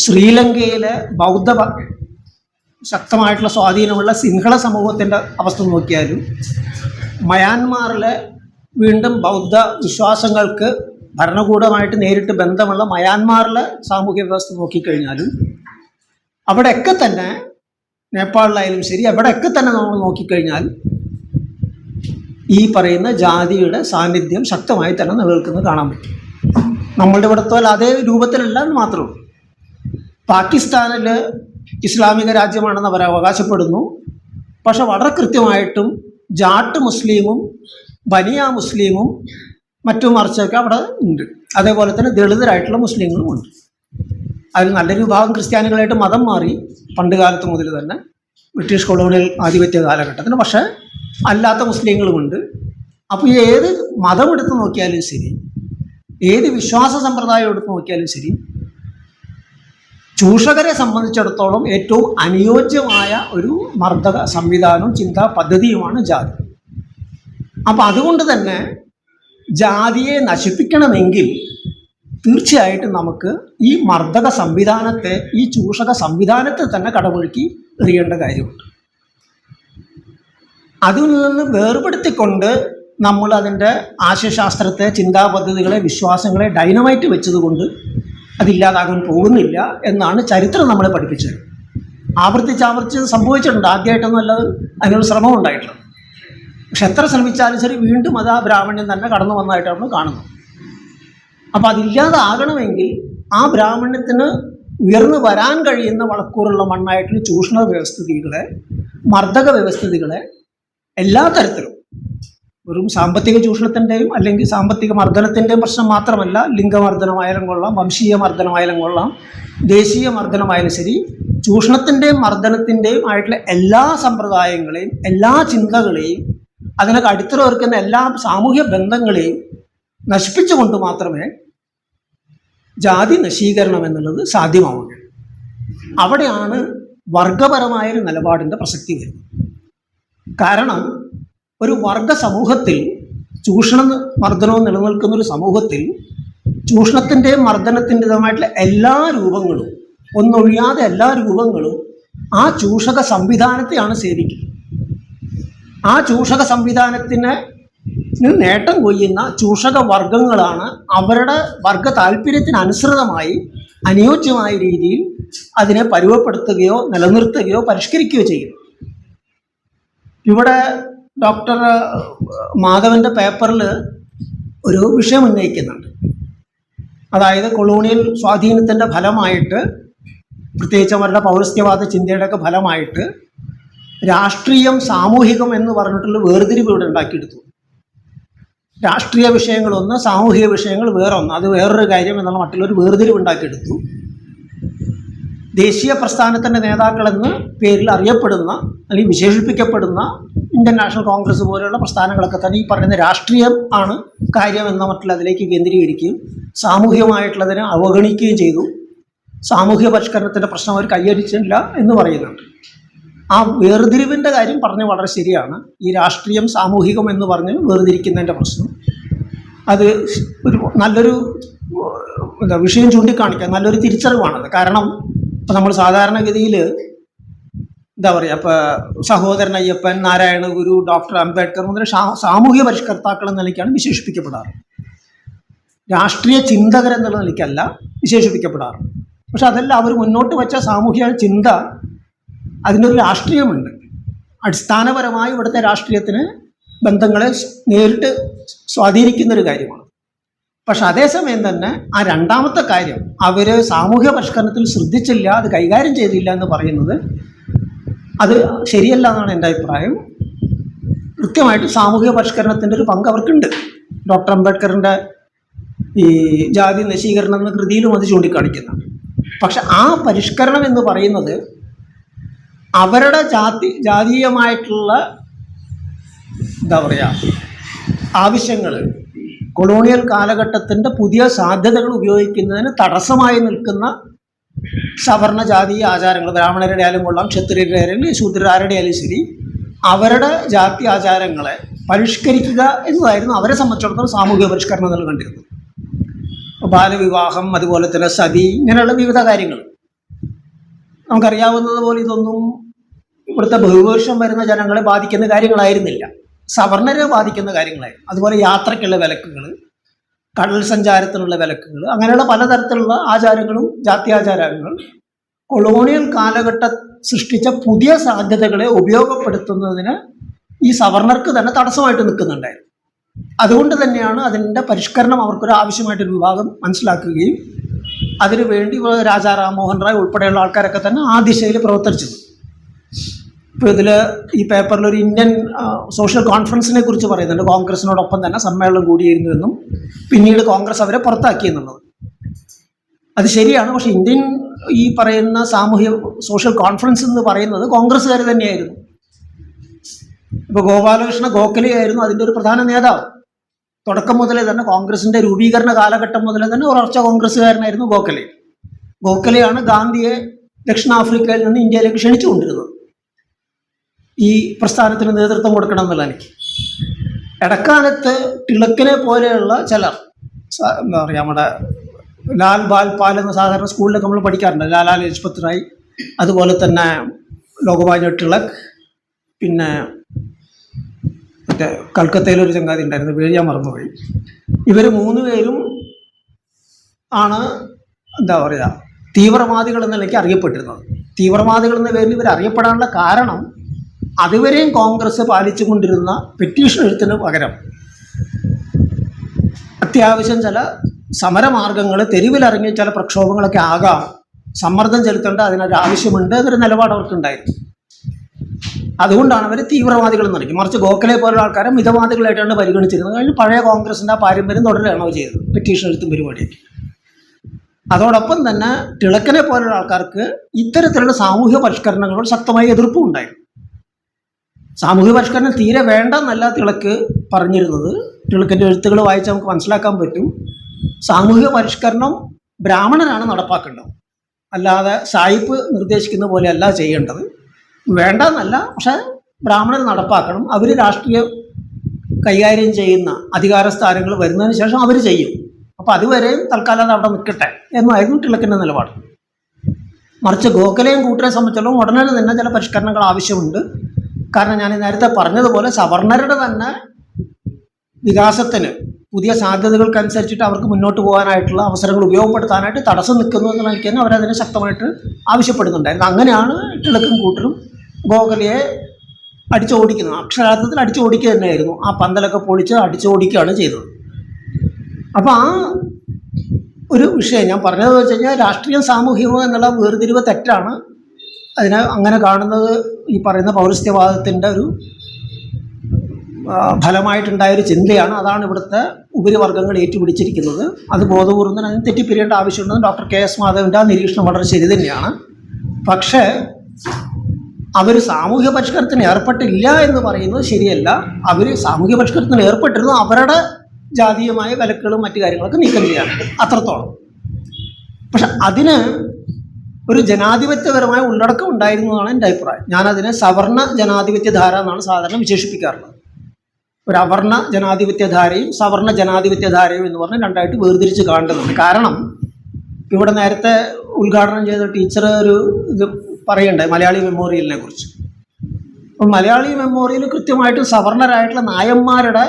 ശ്രീലങ്കയിലെ ബൗദ്ധ ശക്തമായിട്ടുള്ള സ്വാധീനമുള്ള സിംഹള സമൂഹത്തിൻ്റെ അവസ്ഥ നോക്കിയാലും, മയാൻമാറിലെ വീണ്ടും ബൗദ്ധ വിശ്വാസങ്ങൾക്ക് ഭരണകൂടമായിട്ട് നേരിട്ട് ബന്ധമുള്ള മയാൻമാറിലെ സാമൂഹ്യ വ്യവസ്ഥ നോക്കിക്കഴിഞ്ഞാലും, അവിടെയൊക്കെ തന്നെ, നേപ്പാളിലായാലും ശരി, അവിടെയൊക്കെ തന്നെ നമ്മൾ നോക്കിക്കഴിഞ്ഞാൽ ഈ പറയുന്ന ജാതിയുടെ സാന്നിധ്യം ശക്തമായി തന്നെ നിലനിൽക്കുന്നത് കാണാൻ പറ്റും. നമ്മളുടെ ഇവിടുത്തെ അതേ രൂപത്തിലല്ല എന്ന് മാത്രമേ. പാകിസ്ഥാനിൽ ഇസ്ലാമിക രാജ്യമാണെന്ന് അവർ അവകാശപ്പെടുന്നു. പക്ഷെ വളരെ കൃത്യമായിട്ടും ജാട്ട് മുസ്ലിമും ബനിയ മുസ്ലിമും മറ്റും മറിച്ചൊക്കെ അവിടെ ഉണ്ട്. അതേപോലെ തന്നെ ദളിതരായിട്ടുള്ള മുസ്ലിങ്ങളും ഉണ്ട്. അതിൽ നല്ലൊരു വിഭാഗം ക്രിസ്ത്യാനികളായിട്ട് മതം മാറി പണ്ട് കാലത്ത് മുതൽ തന്നെ, ബ്രിട്ടീഷ് കൊളോണിയൽ ആധിപത്യ കാലഘട്ടത്തിന്. പക്ഷേ അല്ലാത്ത മുസ്ലിങ്ങളുമുണ്ട്. അപ്പോൾ ഏത് മതം എടുത്ത് നോക്കിയാലും ശരി, ഏത് വിശ്വാസ സമ്പ്രദായം എടുത്ത് നോക്കിയാലും ശരി, ചൂഷകരെ സംബന്ധിച്ചിടത്തോളം ഏറ്റവും അനുയോജ്യമായ ഒരു മർദ്ദക സംവിധാനവും ചിന്താ പദ്ധതിയുമാണ് ജാതി. അപ്പം അതുകൊണ്ട് തന്നെ ജാതിയെ നശിപ്പിക്കണമെങ്കിൽ തീർച്ചയായിട്ടും നമുക്ക് ഈ മർദ്ദക സംവിധാനത്തെ, ഈ ചൂഷക സംവിധാനത്തെ തന്നെ കടപുഴക്കി എറിയേണ്ട കാര്യമുണ്ട്. അതിൽ നിന്ന് വേർപെടുത്തിക്കൊണ്ട് നമ്മൾ അതിൻ്റെ ആശയശാസ്ത്രത്തെ, ചിന്താ പദ്ധതികളെ, വിശ്വാസങ്ങളെ ഡൈനമൈറ്റ് വെച്ചതുകൊണ്ട് അതില്ലാതാകാൻ പോകുന്നില്ല എന്നാണ് ചരിത്രം നമ്മളെ പഠിപ്പിച്ചത്. ആവർത്തിച്ച് സംഭവിച്ചിട്ടുണ്ട്. ആദ്യമായിട്ടൊന്നും അല്ലാതെ അതിനൊരു ശ്രമം ഉണ്ടായിട്ടുണ്ട്. പക്ഷെ എത്ര ശ്രമിച്ചാലും ശരി വീണ്ടും അത് ആ ബ്രാഹ്മണ്യം തന്നെ കടന്നു വന്നതായിട്ടാണ് നമ്മൾ കാണുന്നത്. അപ്പോൾ അതില്ലാതാകണമെങ്കിൽ ആ ബ്രാഹ്മണ്യത്തിന് ഉയർന്നു വരാൻ കഴിയുന്ന വളക്കൂറുള്ള മണ്ണായിട്ടുള്ള ചൂഷണ വ്യവസ്ഥിതികളെ, മർദ്ദക വ്യവസ്ഥിതികളെ എല്ലാ തരത്തിലും, വെറും സാമ്പത്തിക ചൂഷണത്തിൻ്റെയും അല്ലെങ്കിൽ സാമ്പത്തിക മർദ്ദനത്തിൻ്റെയും പ്രശ്നം മാത്രമല്ല, ലിംഗമർദ്ദനമായാലും കൊള്ളാം, വംശീയ മർദ്ദനമായാലും കൊള്ളാം, ദേശീയ മർദ്ദനമായാലും ശരി, ചൂഷണത്തിൻ്റെയും മർദ്ദനത്തിൻ്റെയും ആയിട്ടുള്ള എല്ലാ സമ്പ്രദായങ്ങളെയും, എല്ലാ ചിന്തകളെയും, അതിനൊക്കെ അടിത്തറ എല്ലാ സാമൂഹ്യ ബന്ധങ്ങളെയും നശിപ്പിച്ചുകൊണ്ട് മാത്രമേ ജാതി നശീകരണം എന്നുള്ളത് സാധ്യമാവുകയുള്ളൂ. അവിടെയാണ് വർഗപരമായൊരു നിലപാടിൻ്റെ പ്രസക്തി വരുന്നത്. കാരണം ഒരു വർഗ സമൂഹത്തിൽ, ചൂഷണ മർദ്ദനവും നിലനിൽക്കുന്ന ഒരു സമൂഹത്തിൽ, ചൂഷണത്തിൻ്റെയും മർദ്ദനത്തിൻ്റെതുമായിട്ടുള്ള എല്ലാ രൂപങ്ങളും, ഒന്നൊഴിയാതെ എല്ലാ രൂപങ്ങളും ആ ചൂഷക സംവിധാനത്തെയാണ് സേവിക്കുന്നത്. ആ ചൂഷക സംവിധാനത്തിന് നേട്ടം കൊയ്യുന്ന ചൂഷക വർഗങ്ങളാണ് അവരുടെ വർഗ താല്പര്യത്തിനനുസൃതമായി അനുയോജ്യമായ രീതിയിൽ അതിനെ പരുവപ്പെടുത്തുകയോ നിലനിർത്തുകയോ പരിഷ്കരിക്കുകയോ ചെയ്യും. ഇവിടെ ഡോക്ടർ മാധവൻ്റെ പേപ്പറിൽ ഒരു വിഷയം ഉന്നയിക്കുന്നുണ്ട്. അതായത് കൊളോണിയൽ സ്വാധീനത്തിൻ്റെ ഫലമായിട്ട്, പ്രത്യേകിച്ച് അവരുടെ പൗരസ്ത്യവാദ ചിന്തയുടെയൊക്കെ ഫലമായിട്ട് രാഷ്ട്രീയം സാമൂഹികം എന്ന് പറഞ്ഞിട്ടുള്ള വേർതിരിവ് ഇവിടെ ഉണ്ടാക്കിയെടുത്തു. രാഷ്ട്രീയ വിഷയങ്ങളൊന്ന്, സാമൂഹിക വിഷയങ്ങൾ വേറൊന്ന്, അത് വേറൊരു കാര്യം എന്നുള്ള മറ്റുള്ളൊരു വേർതിരിവ് ഉണ്ടാക്കിയെടുത്തു. ദേശീയ പ്രസ്ഥാനത്തിൻ്റെ നേതാക്കളെന്ന് പേരിൽ അറിയപ്പെടുന്ന അല്ലെങ്കിൽ വിശേഷിപ്പിക്കപ്പെടുന്ന ഇന്ത്യൻ നാഷണൽ കോൺഗ്രസ് പോലെയുള്ള പ്രസ്ഥാനങ്ങളൊക്കെ തന്നെ ഈ പറയുന്ന രാഷ്ട്രീയം ആണ് കാര്യം എന്ന മറ്റുള്ള അതിലേക്ക് കേന്ദ്രീകരിക്കുകയും സാമൂഹികമായിട്ടുള്ളതിനെ അവഗണിക്കുകയും ചെയ്തു. സാമൂഹ്യ പരിഷ്കരണത്തിൻ്റെ പ്രശ്നം അവർ കൈയടിച്ചില്ല എന്ന് പറയുന്നുണ്ട്. ആ വേർതിരിവിൻ്റെ കാര്യം പറഞ്ഞ് വളരെ ശരിയാണ്. ഈ രാഷ്ട്രീയം സാമൂഹികം എന്ന് പറഞ്ഞ് വേർതിരിക്കുന്നതിൻ്റെ പ്രശ്നം അത് ഒരു നല്ലൊരു വിഷയം ചൂണ്ടിക്കാണിക്കാൻ നല്ലൊരു തിരിച്ചറിവാണത്. കാരണം ഇപ്പം നമ്മൾ സാധാരണഗതിയിൽ എന്താ പറയുക, ഇപ്പോൾ സഹോദരൻ അയ്യപ്പൻ, നാരായണ ഗുരു, ഡോക്ടർ അംബേദ്കർ മുതൽ സാമൂഹ്യ പരിഷ്കർത്താക്കൾ എന്ന നിലയ്ക്കാണ് വിശേഷിപ്പിക്കപ്പെടാറ്. രാഷ്ട്രീയ ചിന്തകർ എന്നുള്ള നിലയ്ക്കല്ല വിശേഷിപ്പിക്കപ്പെടാറ്. പക്ഷെ അതെല്ലാം അവർ മുന്നോട്ട് വെച്ച സാമൂഹ്യ ചിന്ത, അതിനൊരു രാഷ്ട്രീയമുണ്ട്. അടിസ്ഥാനപരമായി ഇവിടുത്തെ രാഷ്ട്രീയത്തിന് ബന്ധങ്ങളെ നേരിട്ട് സ്വാധീനിക്കുന്നൊരു കാര്യമാണ്. പക്ഷെ അതേസമയം തന്നെ ആ രണ്ടാമത്തെ കാര്യം അവർ സാമൂഹ്യ പരിഷ്കരണത്തിൽ ശ്രദ്ധിച്ചില്ല, അത് കൈകാര്യം ചെയ്തില്ല എന്ന് പറയുന്നത് അത് ശരിയല്ല എന്നാണ് എൻ്റെ അഭിപ്രായം. കൃത്യമായിട്ട് സാമൂഹ്യ പരിഷ്കരണത്തിൻ്റെ ഒരു പങ്ക് അവർക്കുണ്ട്. ഡോക്ടർ അംബേദ്കറിൻ്റെ ഈ ജാതി നശീകരണം എന്ന കൃതിയിലും അത് ചൂണ്ടിക്കാണിക്കുന്നുണ്ട്. പക്ഷെ ആ പരിഷ്കരണം എന്ന് പറയുന്നത് അവരുടെ ജാതീയമായിട്ടുള്ള എന്താ പറയുക ആവശ്യങ്ങൾ, കൊളോണിയൽ കാലഘട്ടത്തിൻ്റെ പുതിയ സാധ്യതകൾ ഉപയോഗിക്കുന്നതിന് തടസ്സമായി നിൽക്കുന്ന സവർണ ജാതീയ ആചാരങ്ങൾ, ബ്രാഹ്മണരുടെ ആയാലും കൊള്ളാം, ക്ഷത്രിയരുടെ ആയാലും ശൂദ്രരുടെ ആയാലും ശരി, അവരുടെ ജാതി ആചാരങ്ങളെ പരിഷ്കരിക്കുക എന്നതായിരുന്നു അവരെ സംബന്ധിച്ചിടത്തോളം സാമൂഹിക പരിഷ്കരണം എന്നുള്ള കണ്ടിരുന്നത്. ബാലവിവാഹം, അതുപോലെ തന്നെ സതി, ഇങ്ങനെയുള്ള വിവിധ കാര്യങ്ങൾ നമുക്കറിയാവുന്നതുപോലെ ഇതൊന്നും ഇവിടുത്തെ ബഹുഭൂരിഷം വരുന്ന ജനങ്ങളെ ബാധിക്കുന്ന കാര്യങ്ങളായിരുന്നില്ല, സവർണരെ ബാധിക്കുന്ന കാര്യങ്ങളായിരുന്നു. അതുപോലെ യാത്രയ്ക്കുള്ള വിലക്കുകൾ, കടൽ സഞ്ചാരത്തിനുള്ള വിലക്കുകൾ, അങ്ങനെയുള്ള പലതരത്തിലുള്ള ആചാരങ്ങളും ജാത്യാചാരങ്ങൾ കൊളോണിയൽ കാലഘട്ടം സൃഷ്ടിച്ച പുതിയ സാധ്യതകളെ ഉപയോഗപ്പെടുത്തുന്നതിന് ഈ സവർണർക്ക് തന്നെ തടസ്സമായിട്ട് നിൽക്കുന്നുണ്ടായിരുന്നു. അതുകൊണ്ട് തന്നെയാണ് അതിൻ്റെ പരിഷ്കരണം അവർക്കൊരു ആവശ്യമായിട്ടൊരു വിഭാഗം മനസ്സിലാക്കുകയും അതിനുവേണ്ടി രാജാ റാംമോഹൻ റായ് ഉൾപ്പെടെയുള്ള ആൾക്കാരൊക്കെ തന്നെ ആ ദിശയിൽ പ്രവർത്തിച്ചത്. ഇപ്പോൾ ഇതിൽ ഈ പേപ്പറിൽ ഒരു ഇന്ത്യൻ സോഷ്യൽ കോൺഫറൻസിനെ കുറിച്ച് പറയുന്നുണ്ട്. കോൺഗ്രസിനോടൊപ്പം തന്നെ സമ്മേളനം കൂടിയിരുന്നുവെന്നും പിന്നീട് കോൺഗ്രസ് അവരെ പുറത്താക്കിയെന്നുള്ളത് അത് ശരിയാണ്. പക്ഷേ ഇന്ത്യൻ ഈ പറയുന്ന സോഷ്യൽ കോൺഫറൻസ് എന്ന് പറയുന്നത് കോൺഗ്രസ്സുകാർ തന്നെയായിരുന്നു. ഇപ്പോൾ ഗോപാലകൃഷ്ണ ഗോഖലെ ആയിരുന്നു അതിൻ്റെ ഒരു പ്രധാന നേതാവ്. തുടക്കം മുതലേ തന്നെ കോൺഗ്രസിൻ്റെ രൂപീകരണ കാലഘട്ടം മുതലേ തന്നെ ഉറച്ച കോൺഗ്രസ്സുകാരനായിരുന്നു ഗോഖലെ. ഗോഖലെയാണ് ഗാന്ധിയെ ദക്ഷിണാഫ്രിക്കയിൽ നിന്ന് ഇന്ത്യയിലേക്ക് ക്ഷണിച്ചുകൊണ്ടിരുന്നത് ഈ പ്രസ്ഥാനത്തിന് നേതൃത്വം കൊടുക്കണം എന്നുള്ള എനിക്ക്. ഇടക്കാലത്ത് ടിളക്കിനെ പോലെയുള്ള ചിലർ, എന്താ പറയുക, നമ്മുടെ ലാൽ ബാൽ പാൽ എന്ന സാധാരണ സ്കൂളിലൊക്കെ നമ്മൾ പഠിക്കാറുണ്ട്, ലാലാ ലജ്പത് റായ്, അതുപോലെ തന്നെ ലോകമാന്യ ടിളക്, പിന്നെ മറ്റേ കൽക്കത്തയിലൊരു ചങ്ങാതി ഉണ്ടായിരുന്നു, പേര് ഞാൻ മറന്നുപോയി. ഇവർ മൂന്ന് പേരും ആണ് എന്താ പറയുക തീവ്രവാദികൾ എന്ന നിലയ്ക്ക് അറിയപ്പെട്ടിരുന്നത്. തീവ്രവാദികൾ എന്ന പേരിൽ ഇവർ അറിയപ്പെടാനുള്ള കാരണം അതുവരെയും കോൺഗ്രസ് പാലിച്ചു കൊണ്ടിരുന്ന പെറ്റീഷൻ എഴുത്തിന് പകരം അത്യാവശ്യം ചില സമരമാർഗങ്ങൾ, തെരുവിലിറങ്ങി ചില പ്രക്ഷോഭങ്ങളൊക്കെ ആകാം, സമ്മർദ്ദം ചെലുത്തേണ്ട അതിനൊരു ആവശ്യമുണ്ട് എന്നൊരു നിലപാട് അവർക്കുണ്ടായിരുന്നു. അതുകൊണ്ടാണ് അവർ തീവ്രവാദികൾ എന്ന് പറയുന്നത്. മറിച്ച് ഗോഖലെ പോലുള്ള ആൾക്കാരെ മിതവാദികളായിട്ടാണ് പരിഗണിച്ചിരുന്നത്. കഴിഞ്ഞ് പഴയ കോൺഗ്രസിൻ്റെ ആ പാരമ്പര്യം തുടരുകയാണ് അവർ ചെയ്തത്, പെറ്റീഷൻ എഴുത്തും പരിപാടിയൊക്കെ. അതോടൊപ്പം തന്നെ ടിളക്കിനെ പോലുള്ള ആൾക്കാർക്ക് ഇത്തരത്തിലുള്ള സാമൂഹ്യ പരിഷ്കരണങ്ങളോട് ശക്തമായ എതിർപ്പും ഉണ്ടായിരുന്നു. സാമൂഹ്യ പരിഷ്കരണം തീരെ വേണ്ടെന്നല്ല ടിളക്ക് പറഞ്ഞിരുന്നത്. ടിളക്കിൻ്റെ എഴുത്തുകൾ വായിച്ച് നമുക്ക് മനസ്സിലാക്കാൻ പറ്റും. സാമൂഹ്യ പരിഷ്കരണം ബ്രാഹ്മണനാണ് നടപ്പാക്കേണ്ടത്, അല്ലാതെ സായിപ്പ് നിർദ്ദേശിക്കുന്ന പോലെയല്ല ചെയ്യേണ്ടത്. വേണ്ടെന്നല്ല, പക്ഷെ ബ്രാഹ്മണർ നടപ്പാക്കണം. അവർ രാഷ്ട്രീയം കൈകാര്യം ചെയ്യുന്ന അധികാര സ്ഥാനങ്ങൾ വരുന്നതിന് ശേഷം അവർ ചെയ്യും. അപ്പോൾ അതുവരെയും തൽക്കാലം അത് അവിടെ നിൽക്കട്ടെ എന്നായിരുന്നു ടിളക്കിൻ്റെ നിലപാട്. മറിച്ച് ഗോഖലെയും കൂട്ടരെ സംബന്ധിച്ചിടത്തോളം ഉടനെ തന്നെ ചില പരിഷ്കരണങ്ങൾ ആവശ്യമുണ്ട്. കാരണം ഞാൻ നേരത്തെ പറഞ്ഞതുപോലെ സവർണരുടെ തന്നെ വികാസത്തിന്, പുതിയ സാധ്യതകൾക്കനുസരിച്ചിട്ട് അവർക്ക് മുന്നോട്ട് പോകാനായിട്ടുള്ള അവസരങ്ങൾ ഉപയോഗപ്പെടുത്താനായിട്ട് തടസ്സം നിൽക്കുന്നു എന്നുള്ള എനിക്ക് തന്നെ അവരതിനെ ശക്തമായിട്ട് ആവശ്യപ്പെടുന്നുണ്ടായിരുന്നു. അങ്ങനെയാണ് ടിളക്കും കൂട്ടരും ഗോഖലെയെ അടിച്ചോടിക്കുന്നത്. അക്ഷരാർത്ഥത്തിൽ അടിച്ചോടിക്കുക തന്നെയായിരുന്നു. ആ പന്തലൊക്കെ പൊളിച്ച് അടിച്ചോടിക്കുകയാണ് ചെയ്തത്. അപ്പോൾ ആ ഒരു വിഷയം ഞാൻ പറഞ്ഞതെന്ന് വെച്ച് കഴിഞ്ഞാൽ രാഷ്ട്രീയം സാമൂഹികമോ എന്നുള്ള വേർതിരിവ് തെറ്റാണ്. അതിനെ അങ്ങനെ കാണുന്നത് ഈ പറയുന്ന പൗരസ്ത്യവാദത്തിൻ്റെ ഒരു ഫലമായിട്ടുണ്ടായൊരു ചിന്തയാണ്. അതാണ് ഇവിടുത്തെ ഉപരിവർഗ്ഗങ്ങൾ ഏറ്റുപിടിച്ചിരിക്കുന്നത്. അത് ബോധപൂർവ്വം തന്നെ അതിന് തെറ്റിപ്പിരിയേണ്ട ആവശ്യമുണ്ടെന്ന് ഡോക്ടർ കെ.എസ്. മാധവൻ്റെ ആ നിരീക്ഷണം വളരെ ശരി തന്നെയാണ്. പക്ഷേ അവർ സാമൂഹ്യ പരിഷ്കരണത്തിന് ഏർപ്പെട്ടില്ല എന്ന് പറയുന്നത് ശരിയല്ല. അവർ സാമൂഹ്യ പരിഷ്കരണത്തിന് ഏർപ്പെട്ടിരുന്നു അവരുടെ ജാതീയമായ വിലക്കുകളും മറ്റു കാര്യങ്ങളൊക്കെ നീക്കം ചെയ്യാൻ, അത്രത്തോളം. പക്ഷെ അതിന് ഒരു ജനാധിപത്യപരമായ ഉള്ളടക്കം ഉണ്ടായിരുന്നു എന്നാണ് എൻ്റെ അഭിപ്രായം. ഞാനതിനെ സവർണ ജനാധിപത്യധാര എന്നാണ് സാധാരണ വിശേഷിപ്പിക്കാറുള്ളത്. ഒരു അവർണ ജനാധിപത്യധാരയും സവർണ ജനാധിപത്യധാരയും എന്ന് പറഞ്ഞ് രണ്ടായിട്ട് വേർതിരിച്ച് കാണേണ്ടതുണ്ട്. കാരണം ഇവിടെ നേരത്തെ ഉദ്ഘാടനം ചെയ്ത ടീച്ചർ ഒരു ഇത് പറയുണ്ടായി മലയാളി മെമ്മോറിയലിനെ കുറിച്ച്. അപ്പം മലയാളി മെമ്മോറിയൽ കൃത്യമായിട്ട് സവർണരായിട്ടുള്ള നായന്മാരുടെ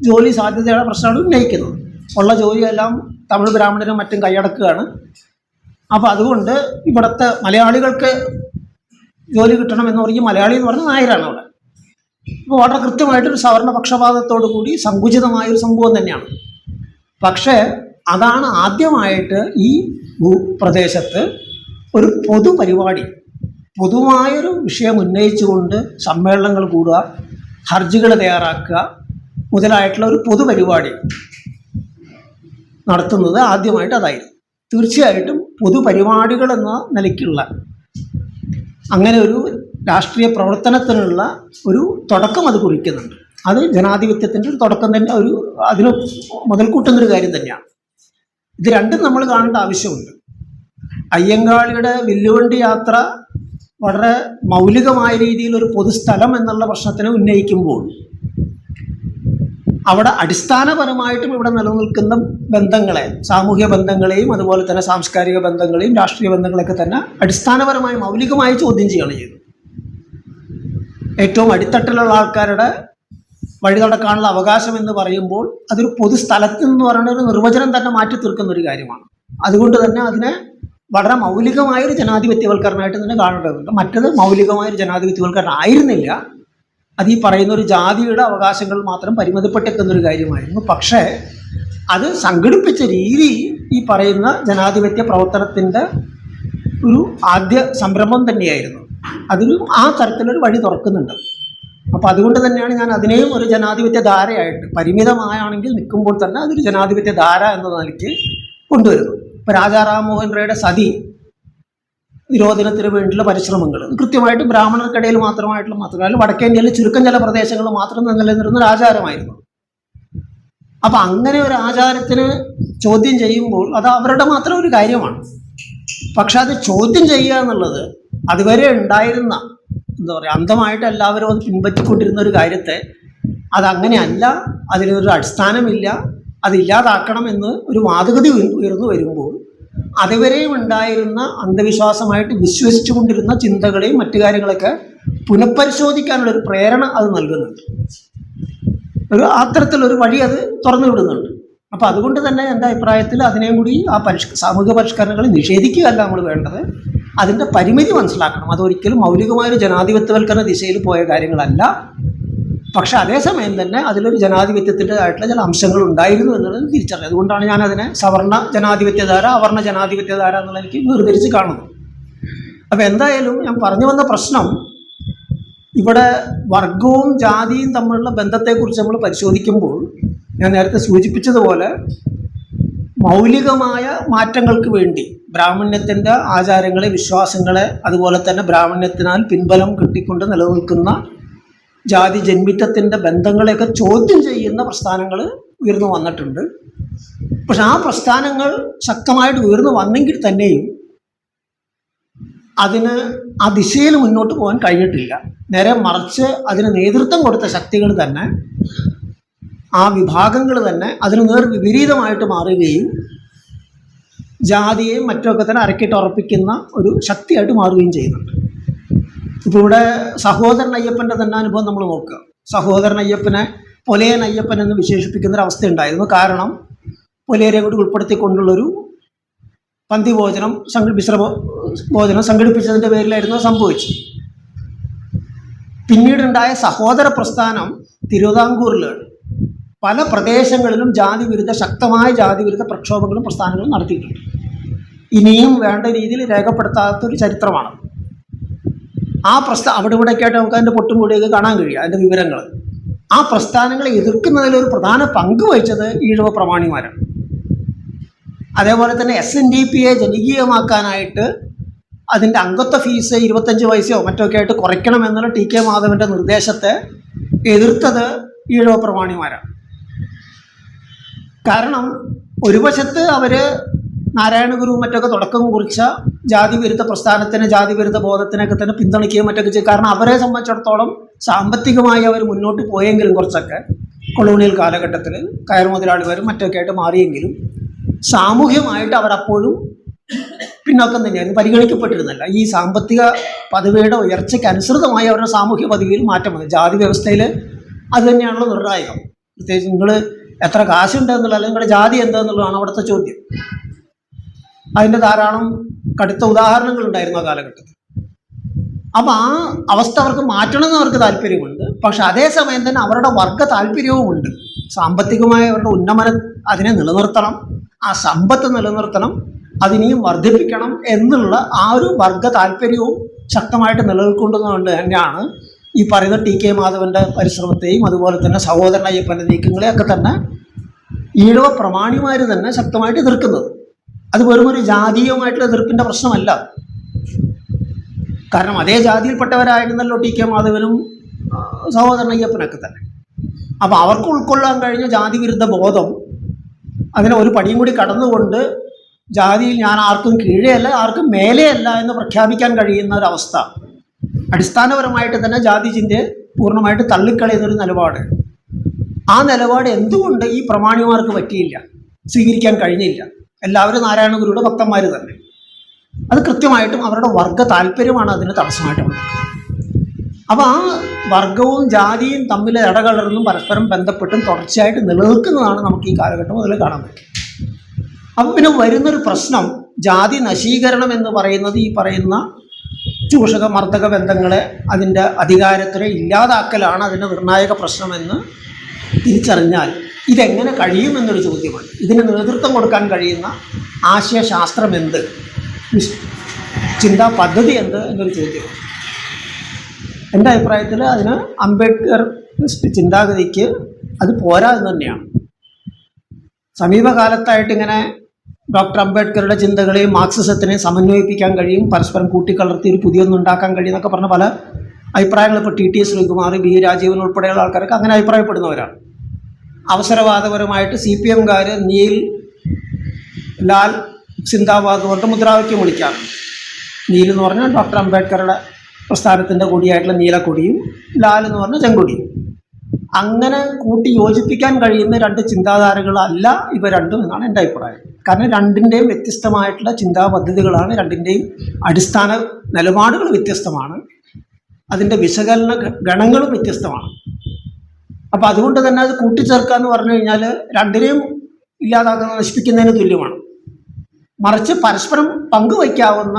ജോലി സാധ്യതയുടെ പ്രശ്നമാണ് ഉന്നയിക്കുന്നത്. ഉള്ള ജോലിയെല്ലാം തമിഴ് ബ്രാഹ്മണരും മറ്റും കൈയടക്കുകയാണ്. അപ്പോൾ അതുകൊണ്ട് ഇവിടുത്തെ മലയാളികൾക്ക് ജോലി കിട്ടണമെന്ന് പറഞ്ഞ് മലയാളി എന്ന് പറഞ്ഞാൽ നായരാണ് അവിടെ. അപ്പോൾ വളരെ കൃത്യമായിട്ടൊരു സവർണ പക്ഷപാതത്തോടു കൂടി സങ്കുചിതമായൊരു സംഭവം തന്നെയാണ്. പക്ഷേ അതാണ് ആദ്യമായിട്ട് ഈ ഭൂപ്രദേശത്ത് ഒരു പൊതുപരിപാടി, പൊതുവായൊരു വിഷയം ഉന്നയിച്ചുകൊണ്ട് സമ്മേളനങ്ങൾ കൂടുക, ഹർജികൾ തയ്യാറാക്കുക മുതലായിട്ടുള്ള ഒരു പൊതുപരിപാടി നടത്തുന്നത് ആദ്യമായിട്ട് അതായിരുന്നു. തീർച്ചയായിട്ടും പൊതുപരിപാടികൾ എന്ന നിലയ്ക്കുള്ള അങ്ങനെ ഒരു രാഷ്ട്രീയ പ്രവർത്തനത്തിനുള്ള ഒരു തുടക്കം അത് കുറിക്കുന്നുണ്ട്. അത് ജനാധിപത്യത്തിൻ്റെ ഒരു തുടക്കം തന്നെ, ഒരു അതിന് മുതൽക്കൂട്ടുന്നൊരു കാര്യം തന്നെയാണ്. ഇത് രണ്ടും നമ്മൾ കാണേണ്ട ആവശ്യമുണ്ട്. അയ്യങ്കാളിയുടെ വില്ലുവണ്ടി യാത്ര വളരെ മൗലികമായ രീതിയിൽ ഒരു പൊതുസ്ഥലം എന്നുള്ള പ്രശ്നത്തിനെ ഉന്നയിക്കുമ്പോൾ അവിടെ അടിസ്ഥാനപരമായിട്ടും ഇവിടെ നിലനിൽക്കുന്ന ബന്ധങ്ങളെ, സാമൂഹ്യ ബന്ധങ്ങളെയും അതുപോലെ തന്നെ സാംസ്കാരിക ബന്ധങ്ങളെയും രാഷ്ട്രീയ ബന്ധങ്ങളെയൊക്കെ തന്നെ അടിസ്ഥാനപരമായി മൗലികമായി ചോദ്യം ചെയ്യുകയാണ് ചെയ്തത്. ഏറ്റവും അടിത്തട്ടിലുള്ള ആൾക്കാരുടെ വഴി നടക്കാനുള്ള അവകാശം എന്ന് പറയുമ്പോൾ അതൊരു പൊതുസ്ഥലത്ത് എന്ന് പറയുന്ന ഒരു നിർവചനം തന്നെ മാറ്റി തീർക്കുന്ന ഒരു കാര്യമാണ്. അതുകൊണ്ട് തന്നെ അതിനെ വളരെ മൗലികമായൊരു ജനാധിപത്യവൽക്കരണമായിട്ട് തന്നെ കാണേണ്ടതുണ്ട്. മറ്റത് മൗലികമായൊരു ജനാധിപത്യവൽക്കരണം ആയിരുന്നില്ല. അത് ഈ പറയുന്ന ഒരു ജാതിയുടെ അവകാശങ്ങൾ മാത്രം പരിമിതപ്പെട്ടെത്തുന്നൊരു കാര്യമായിരുന്നു. പക്ഷേ അത് സംഘടിപ്പിച്ച രീതി ഈ പറയുന്ന ജനാധിപത്യ പ്രവർത്തനത്തിൻ്റെ ഒരു ആദ്യ സംരംഭം തന്നെയായിരുന്നു. അതിന് ആ തരത്തിലൊരു വഴി തുറക്കുന്നുണ്ട്. അപ്പോൾ അതുകൊണ്ട് തന്നെയാണ് ഞാൻ അതിനെയും ഒരു ജനാധിപത്യ ധാരയായിട്ട്, പരിമിതമായാണെങ്കിൽ നിൽക്കുമ്പോൾ തന്നെ അതൊരു ജനാധിപത്യ ധാര എന്ന നിലയ്ക്ക് കൊണ്ടുവരുന്നു. ഇപ്പോൾ രാജാ റാംമോഹൻ റോയുടെ സതി നിരോധനത്തിന് വേണ്ടിയുള്ള പരിശ്രമങ്ങൾ കൃത്യമായിട്ട് ബ്രാഹ്മണർക്കിടയിൽ മാത്രമല്ല വടക്കേ ഇന്ത്യയിലെ ചുരുക്കം ചില പ്രദേശങ്ങളിൽ മാത്രം നിലനിന്നിരുന്ന ഒരു ആചാരമായിരുന്നു. അപ്പം അങ്ങനെ ഒരു ആചാരത്തിന് ചോദ്യം ചെയ്യുമ്പോൾ അത് അവരുടെ മാത്രം ഒരു കാര്യമാണ്. പക്ഷെ അത് ചോദ്യം ചെയ്യുക എന്നുള്ളത് അതുവരെ ഉണ്ടായിരുന്ന എന്താ പറയുക, അന്ധമായിട്ട് എല്ലാവരും അത് പിൻപറ്റിക്കൊണ്ടിരുന്ന ഒരു കാര്യത്തെ അതങ്ങനെയല്ല, അതിനൊരു അടിസ്ഥാനമില്ല, അതില്ലാതാക്കണമെന്ന് ഒരു വാദഗതി ഉയർന്നു വരുമ്പോൾ അതുവരെയും ഉണ്ടായിരുന്ന അന്ധവിശ്വാസമായിട്ട് വിശ്വസിച്ചു കൊണ്ടിരുന്ന ചിന്തകളെയും മറ്റു കാര്യങ്ങളൊക്കെ പുനഃപരിശോധിക്കാനുള്ളൊരു പ്രേരണ അത് നൽകുന്നുണ്ട്. ഒരു അത്തരത്തിലൊരു വഴി അത് തുറന്നു വിടുന്നുണ്ട്. അപ്പോൾ അതുകൊണ്ട് തന്നെ എൻ്റെ അഭിപ്രായത്തിൽ അതിനെയും കൂടി ആ സാമൂഹിക പരിഷ്കരണങ്ങൾ നിഷേധിക്കുകയല്ല നമ്മൾ വേണ്ടത്, അതിൻ്റെ പരിമിതി മനസ്സിലാക്കണം. അതൊരിക്കലും മൗലികമായൊരു ജനാധിപത്യവൽക്കരണ ദിശയിൽ പോയ കാര്യങ്ങളല്ല. പക്ഷെ അതേസമയം തന്നെ അതിലൊരു ജനാധിപത്യത്തിൻ്റെതായിട്ടുള്ള ചില അംശങ്ങൾ ഉണ്ടായിരുന്നു എന്നുള്ളത് തിരിച്ചറിഞ്ഞത്. അതുകൊണ്ടാണ് ഞാൻ അതിനെ സവർണ ജനാധിപത്യധാര, അവർണ ജനാധിപത്യധാര എന്നുള്ള എനിക്ക് വേർതിരിച്ച് കാണുന്നത്. അപ്പോൾ എന്തായാലും ഞാൻ പറഞ്ഞു വന്ന പ്രശ്നം, ഇവിടെ വർഗവും ജാതിയും തമ്മിലുള്ള ബന്ധത്തെക്കുറിച്ച് നമ്മൾ പരിശോധിക്കുമ്പോൾ ഞാൻ നേരത്തെ സൂചിപ്പിച്ചതുപോലെ മൗലികമായ മാറ്റങ്ങൾക്ക് വേണ്ടി ബ്രാഹ്മണ്യത്തിൻ്റെ ആചാരങ്ങളെ, വിശ്വാസങ്ങളെ, അതുപോലെ തന്നെ ബ്രാഹ്മണ്യത്തിനാൽ പിൻബലം കിട്ടിക്കൊണ്ട് നിലനിൽക്കുന്ന ജാതി ജന്മിത്വത്തിൻ്റെ ബന്ധങ്ങളെയൊക്കെ ചോദ്യം ചെയ്യുന്ന പ്രസ്ഥാനങ്ങൾ ഉയർന്നു വന്നിട്ടുണ്ട്. പക്ഷെ ആ പ്രസ്ഥാനങ്ങൾ ശക്തമായിട്ട് ഉയർന്നു വന്നെങ്കിൽ തന്നെയും അതിന് ആ ദിശയിൽ മുന്നോട്ട് പോകാൻ കഴിഞ്ഞിട്ടില്ല. നേരെ മറിച്ച് അതിന് നേതൃത്വം കൊടുത്ത ശക്തികൾ തന്നെ, ആ വിഭാഗങ്ങൾ തന്നെ അതിന് വിപരീതമായിട്ട് മാറുകയും ജാതിയെയും മറ്റുമൊക്കെ തന്നെ അരക്കിട്ടുറപ്പിക്കുന്ന ഒരു ശക്തിയായിട്ട് മാറുകയും ചെയ്യുന്നുണ്ട്. ഇപ്പോൾ ഇവിടെ സഹോദരൻ അയ്യപ്പൻ്റെ തന്നെ അനുഭവം നമ്മൾ നോക്കുക. സഹോദരൻ അയ്യപ്പനെ പൊലയൻ അയ്യപ്പൻ എന്ന് വിശേഷിപ്പിക്കുന്നൊരവസ്ഥ ഉണ്ടായിരുന്നു. കാരണം പൊലയരെ കൂടി ഉൾപ്പെടുത്തിക്കൊണ്ടുള്ളൊരു പന്തി ഭോജനം, ഭോജനം സംഘടിപ്പിച്ചതിൻ്റെ പേരിലായിരുന്നു സംഭവിച്ചത്. പിന്നീടുണ്ടായ സഹോദര പ്രസ്ഥാനം തിരുവിതാംകൂറിലാണ് പല പ്രദേശങ്ങളിലും ശക്തമായ ജാതിവിരുദ്ധ പ്രക്ഷോഭങ്ങളും പ്രസ്ഥാനങ്ങളും നടത്തിയിട്ടുണ്ട്. ഇനിയും വേണ്ട രീതിയിൽ രേഖപ്പെടുത്താത്തൊരു ചരിത്രമാണ്. ആ അവിടെ ഇവിടെയൊക്കെ ആയിട്ട് നമുക്ക് അതിൻ്റെ പൊട്ടും കൂടിയൊക്കെ കാണാൻ കഴിയുക, അതിൻ്റെ വിവരങ്ങൾ. ആ പ്രസ്ഥാനങ്ങളെ എതിർക്കുന്നതിലൊരു പ്രധാന പങ്ക് വഹിച്ചത് ഈഴവ പ്രമാണിമാരാണ്. അതേപോലെ തന്നെ SNDPയെ ജനകീയമാക്കാനായിട്ട് അതിൻ്റെ അംഗത്വ ഫീസ് 25 പൈസയോ മറ്റൊക്കെ ആയിട്ട് കുറയ്ക്കണമെന്നുള്ള TK മാധവൻ്റെ നിർദ്ദേശത്തെ എതിർത്തത് ഈഴവ പ്രമാണിമാരാണ്. കാരണം ഒരു വശത്ത് അവർ നാരായണഗുരു മറ്റൊക്കെ തുടക്കം കുറിച്ച ജാതിവിരുദ്ധ പ്രസ്ഥാനത്തിന്, ജാതിവിരുദ്ധ ബോധത്തിനൊക്കെ തന്നെ പിന്തുണയ്ക്കുകയും മറ്റൊക്കെ ചെയ്യും. കാരണം അവരെ സംബന്ധിച്ചിടത്തോളം സാമ്പത്തികമായി അവർ മുന്നോട്ട് പോയെങ്കിലും കുറച്ചൊക്കെ കൊളോണിയൽ കാലഘട്ടത്തിൽ കയർ മുതലാളിമാരും മറ്റൊക്കെ ആയിട്ട് മാറിയെങ്കിലും സാമൂഹ്യമായിട്ട് അവരപ്പോഴും പിന്നോക്കം തന്നെയായിരുന്നു, പരിഗണിക്കപ്പെട്ടിരുന്നില്ല. ഈ സാമ്പത്തിക പദവിയുടെ ഉയർച്ചയ്ക്ക് അനുസൃതമായി അവരുടെ സാമൂഹ്യ പദവിയിൽ മാറ്റം വന്നു. ജാതി വ്യവസ്ഥയിൽ അത് തന്നെയാണല്ലോ നിർണായകം. പ്രത്യേകിച്ച് നിങ്ങൾ എത്ര കാശുണ്ട് എന്നുള്ള, അല്ലെങ്കിൽ നിങ്ങളുടെ ജാതി എന്താണെന്നുള്ളതാണ് അവിടുത്തെ ചോദ്യം. അതിൻ്റെ ധാരാളം കടുത്ത ഉദാഹരണങ്ങൾ ഉണ്ടായിരുന്നു ആ കാലഘട്ടത്തിൽ. അപ്പം ആ അവസ്ഥ അവർക്ക് മാറ്റണമെന്ന് അവർക്ക് താല്പര്യമുണ്ട്. പക്ഷെ അതേസമയം തന്നെ അവരുടെ വർഗ താല്പര്യവുമുണ്ട്. സാമ്പത്തികമായ അവരുടെ ഉന്നമനം അതിനെ നിലനിർത്തണം, ആ സമ്പത്ത് നിലനിർത്തണം, അതിനെയും വർദ്ധിപ്പിക്കണം എന്നുള്ള ആ ഒരു വർഗ താല്പര്യവും ശക്തമായിട്ട് നിലനിൽക്കൊണ്ടുകൊണ്ട് തന്നെയാണ് ഈ പറയുന്ന ടി കെ മാധവൻ്റെ പരിശ്രമത്തെയും അതുപോലെ തന്നെ സഹോദരൻ അയ്യപ്പൻ്റെ നീക്കങ്ങളെയൊക്കെ തന്നെ ഈഴവ പ്രമാണിമാർ തന്നെ ശക്തമായിട്ട് എതിർക്കുന്നത്. അത് വെറും ഒരു ജാതീയമായിട്ടുള്ള എതിർപ്പിൻ്റെ പ്രശ്നമല്ല. കാരണം അതേ ജാതിയിൽപ്പെട്ടവരായിരുന്നല്ലോ ടി കെ മാധവനും സഹോദരൻ അയ്യപ്പനൊക്കെ തന്നെ. അപ്പോൾ അവർക്ക് ഉൾക്കൊള്ളാൻ കഴിഞ്ഞ ജാതി വിരുദ്ധ ബോധം അതിനെ ഒരു പടിയും കൂടി കടന്നുകൊണ്ട് ജാതിയിൽ ഞാൻ ആർക്കും കീഴെയല്ല ആർക്കും മേലെയല്ല എന്ന് പ്രഖ്യാപിക്കാൻ കഴിയുന്ന ഒരവസ്ഥ, അടിസ്ഥാനപരമായിട്ട് തന്നെ ജാതി ചിന്തയെ പൂർണ്ണമായിട്ട് തള്ളിക്കളയുന്നൊരു നിലപാട്. ആ നിലപാട് എന്തുകൊണ്ട് ഈ പ്രമാണിമാർക്ക് പറ്റിയില്ല, സ്വീകരിക്കാൻ കഴിഞ്ഞില്ല? എല്ലാവരും നാരായണ ഗുരുയുടെ ഭക്തന്മാർ തന്നെ. അത് കൃത്യമായിട്ടും അവരുടെ വർഗ താല്പര്യമാണ് അതിന് തടസ്സമായിട്ടുള്ളത്. അപ്പോൾ ആ വർഗവും ജാതിയും തമ്മിൽ ഇടകലർന്നും പരസ്പരം ബന്ധപ്പെട്ടും തുടർച്ചയായിട്ട് നിലനിൽക്കുന്നതാണ് നമുക്ക് ഈ കാലഘട്ടം മുതൽ കാണാൻ പറ്റും. അപ്പോൾ പിന്നെ വരുന്നൊരു പ്രശ്നം, ജാതി നശീകരണം എന്ന് പറയുന്നത് ഈ പറയുന്ന ചൂഷക മർദ്ദക ബന്ധങ്ങളെ, അതിൻ്റെ അധികാരത്തിനെ ഇല്ലാതാക്കലാണ് അതിൻ്റെ നിർണായക പ്രശ്നമെന്ന് തിരിച്ചറിഞ്ഞാൽ ഇതെങ്ങനെ കഴിയുമെന്നൊരു ചോദ്യമാണ്. ഇതിന് നേതൃത്വം കൊടുക്കാൻ കഴിയുന്ന ആശയശാസ്ത്രം എന്ത്, ചിന്താ പദ്ധതി എന്ത് എന്നൊരു ചോദ്യമാണ്. എൻ്റെ അഭിപ്രായത്തിൽ അതിന് അംബേദ്കർ ചിന്താഗതിക്ക് അത് പോരാ എന്ന് തന്നെയാണ്. സമീപകാലത്തായിട്ട് ഇങ്ങനെ ഡോക്ടർ അംബേദ്കറുടെ ചിന്തകളെയും മാർക്സിസത്തിനെയും സമന്വയിപ്പിക്കാൻ കഴിയും, പരസ്പരം കൂട്ടിക്കലർത്തി ഒരു പുതിയൊന്നും ഉണ്ടാക്കാൻ കഴിയും എന്നൊക്കെ പറഞ്ഞ പല അഭിപ്രായങ്ങൾ ഇപ്പോൾ ടി ശ്രീകുമാർ, ബി രാജീവൻ ഉൾപ്പെടെയുള്ള ആൾക്കാരൊക്കെ അങ്ങനെ അഭിപ്രായപ്പെടുന്നവരാണ്. അവസരവാദപരമായിട്ട് CPM-കാർ നീൽ ലാൽ സിന്ദാബാദ് കൊണ്ട് മുദ്രാവാക്യം വിളിക്കാറുണ്ട്. നീൽ എന്ന് പറഞ്ഞാൽ ഡോക്ടർ അംബേദ്കറുടെ പ്രസ്ഥാനത്തിൻ്റെ കൊടിയായിട്ടുള്ള നീലക്കൊടിയും, ലാൽ എന്ന് പറഞ്ഞാൽ ചെങ്കൊടിയും. അങ്ങനെ കൂട്ടി യോജിപ്പിക്കാൻ കഴിയുന്ന രണ്ട് ചിന്താധാരകളല്ല ഇവ രണ്ടും എന്നാണ് എൻ്റെ അഭിപ്രായം. കാരണം രണ്ടിൻ്റെയും വ്യത്യസ്തമായിട്ടുള്ള ചിന്താ പദ്ധതികളാണ്, രണ്ടിൻ്റെയും അടിസ്ഥാന നിലപാടുകൾ വ്യത്യസ്തമാണ്, അതിൻ്റെ വിശകലന ഗണങ്ങളും വ്യത്യസ്തമാണ്. അപ്പോൾ അതുകൊണ്ട് തന്നെ അത് കൂട്ടിച്ചേർക്കുക എന്ന് പറഞ്ഞു കഴിഞ്ഞാൽ രണ്ടിനെയും ഇല്ലാതാക്കുന്ന, നശിപ്പിക്കുന്നതിന് തുല്യമാണ്. മറിച്ച് പരസ്പരം പങ്കുവയ്ക്കാവുന്ന,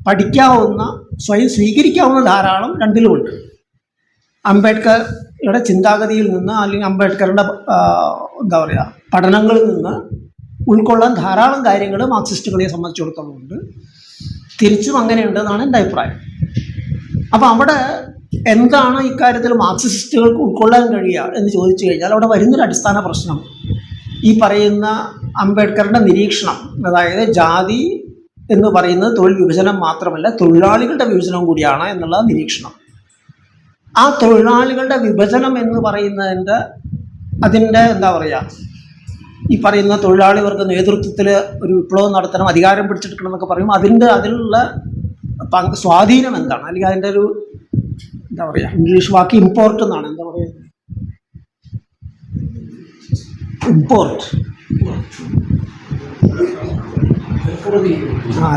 പഠിക്കാവുന്ന, സ്വയം സ്വീകരിക്കാവുന്ന ധാരാളം രണ്ടിലുമുണ്ട്. അംബേദ്കറുടെ ചിന്താഗതിയിൽ നിന്ന് അല്ലെങ്കിൽ അംബേദ്കറുടെ എന്താ പറയുക പഠനങ്ങളിൽ നിന്ന് ഉൾക്കൊള്ളാൻ ധാരാളം കാര്യങ്ങൾ മാർക്സിസ്റ്റുകളെ സംബന്ധിച്ചിടത്തോളം ഉണ്ട്. തിരിച്ചും അങ്ങനെയുണ്ടെന്നാണ് എൻ്റെ അഭിപ്രായം. അപ്പോൾ അവിടെ എന്താണ് ഇക്കാര്യത്തിൽ മാർക്സിസ്റ്റുകൾക്ക് ഉൾക്കൊള്ളാൻ കഴിയുക എന്ന് ചോദിച്ചു കഴിഞ്ഞാൽ അവിടെ വരുന്നൊരു അടിസ്ഥാന പ്രശ്നം ഈ പറയുന്ന അംബേദ്കറുടെ നിരീക്ഷണം, അതായത് ജാതി എന്ന് പറയുന്നത് തൊഴിൽ വിഭജനം മാത്രമല്ല തൊഴിലാളികളുടെ വിഭജനം കൂടിയാണ് എന്നുള്ള നിരീക്ഷണം. ആ തൊഴിലാളികളുടെ വിഭജനം എന്ന് പറയുന്നതിൻ്റെ അതിൻ്റെ എന്താ പറയുക, ഈ പറയുന്ന തൊഴിലാളി വർഗ നേതൃത്വത്തിൽ ഒരു വിപ്ലവം നടത്തണം, അധികാരം പിടിച്ചെടുക്കണം എന്നൊക്കെ പറയും. അതിലുള്ള സ്വാധീനം എന്താണ്, അല്ലെങ്കിൽ അതിൻ്റെ ഒരു എന്താ പറയുക, ഇംഗ്ലീഷ് വാക്ക് ഇമ്പോർട്ട് എന്നാണ്, എന്താ പറയുക, ഇമ്പോർട്ട്,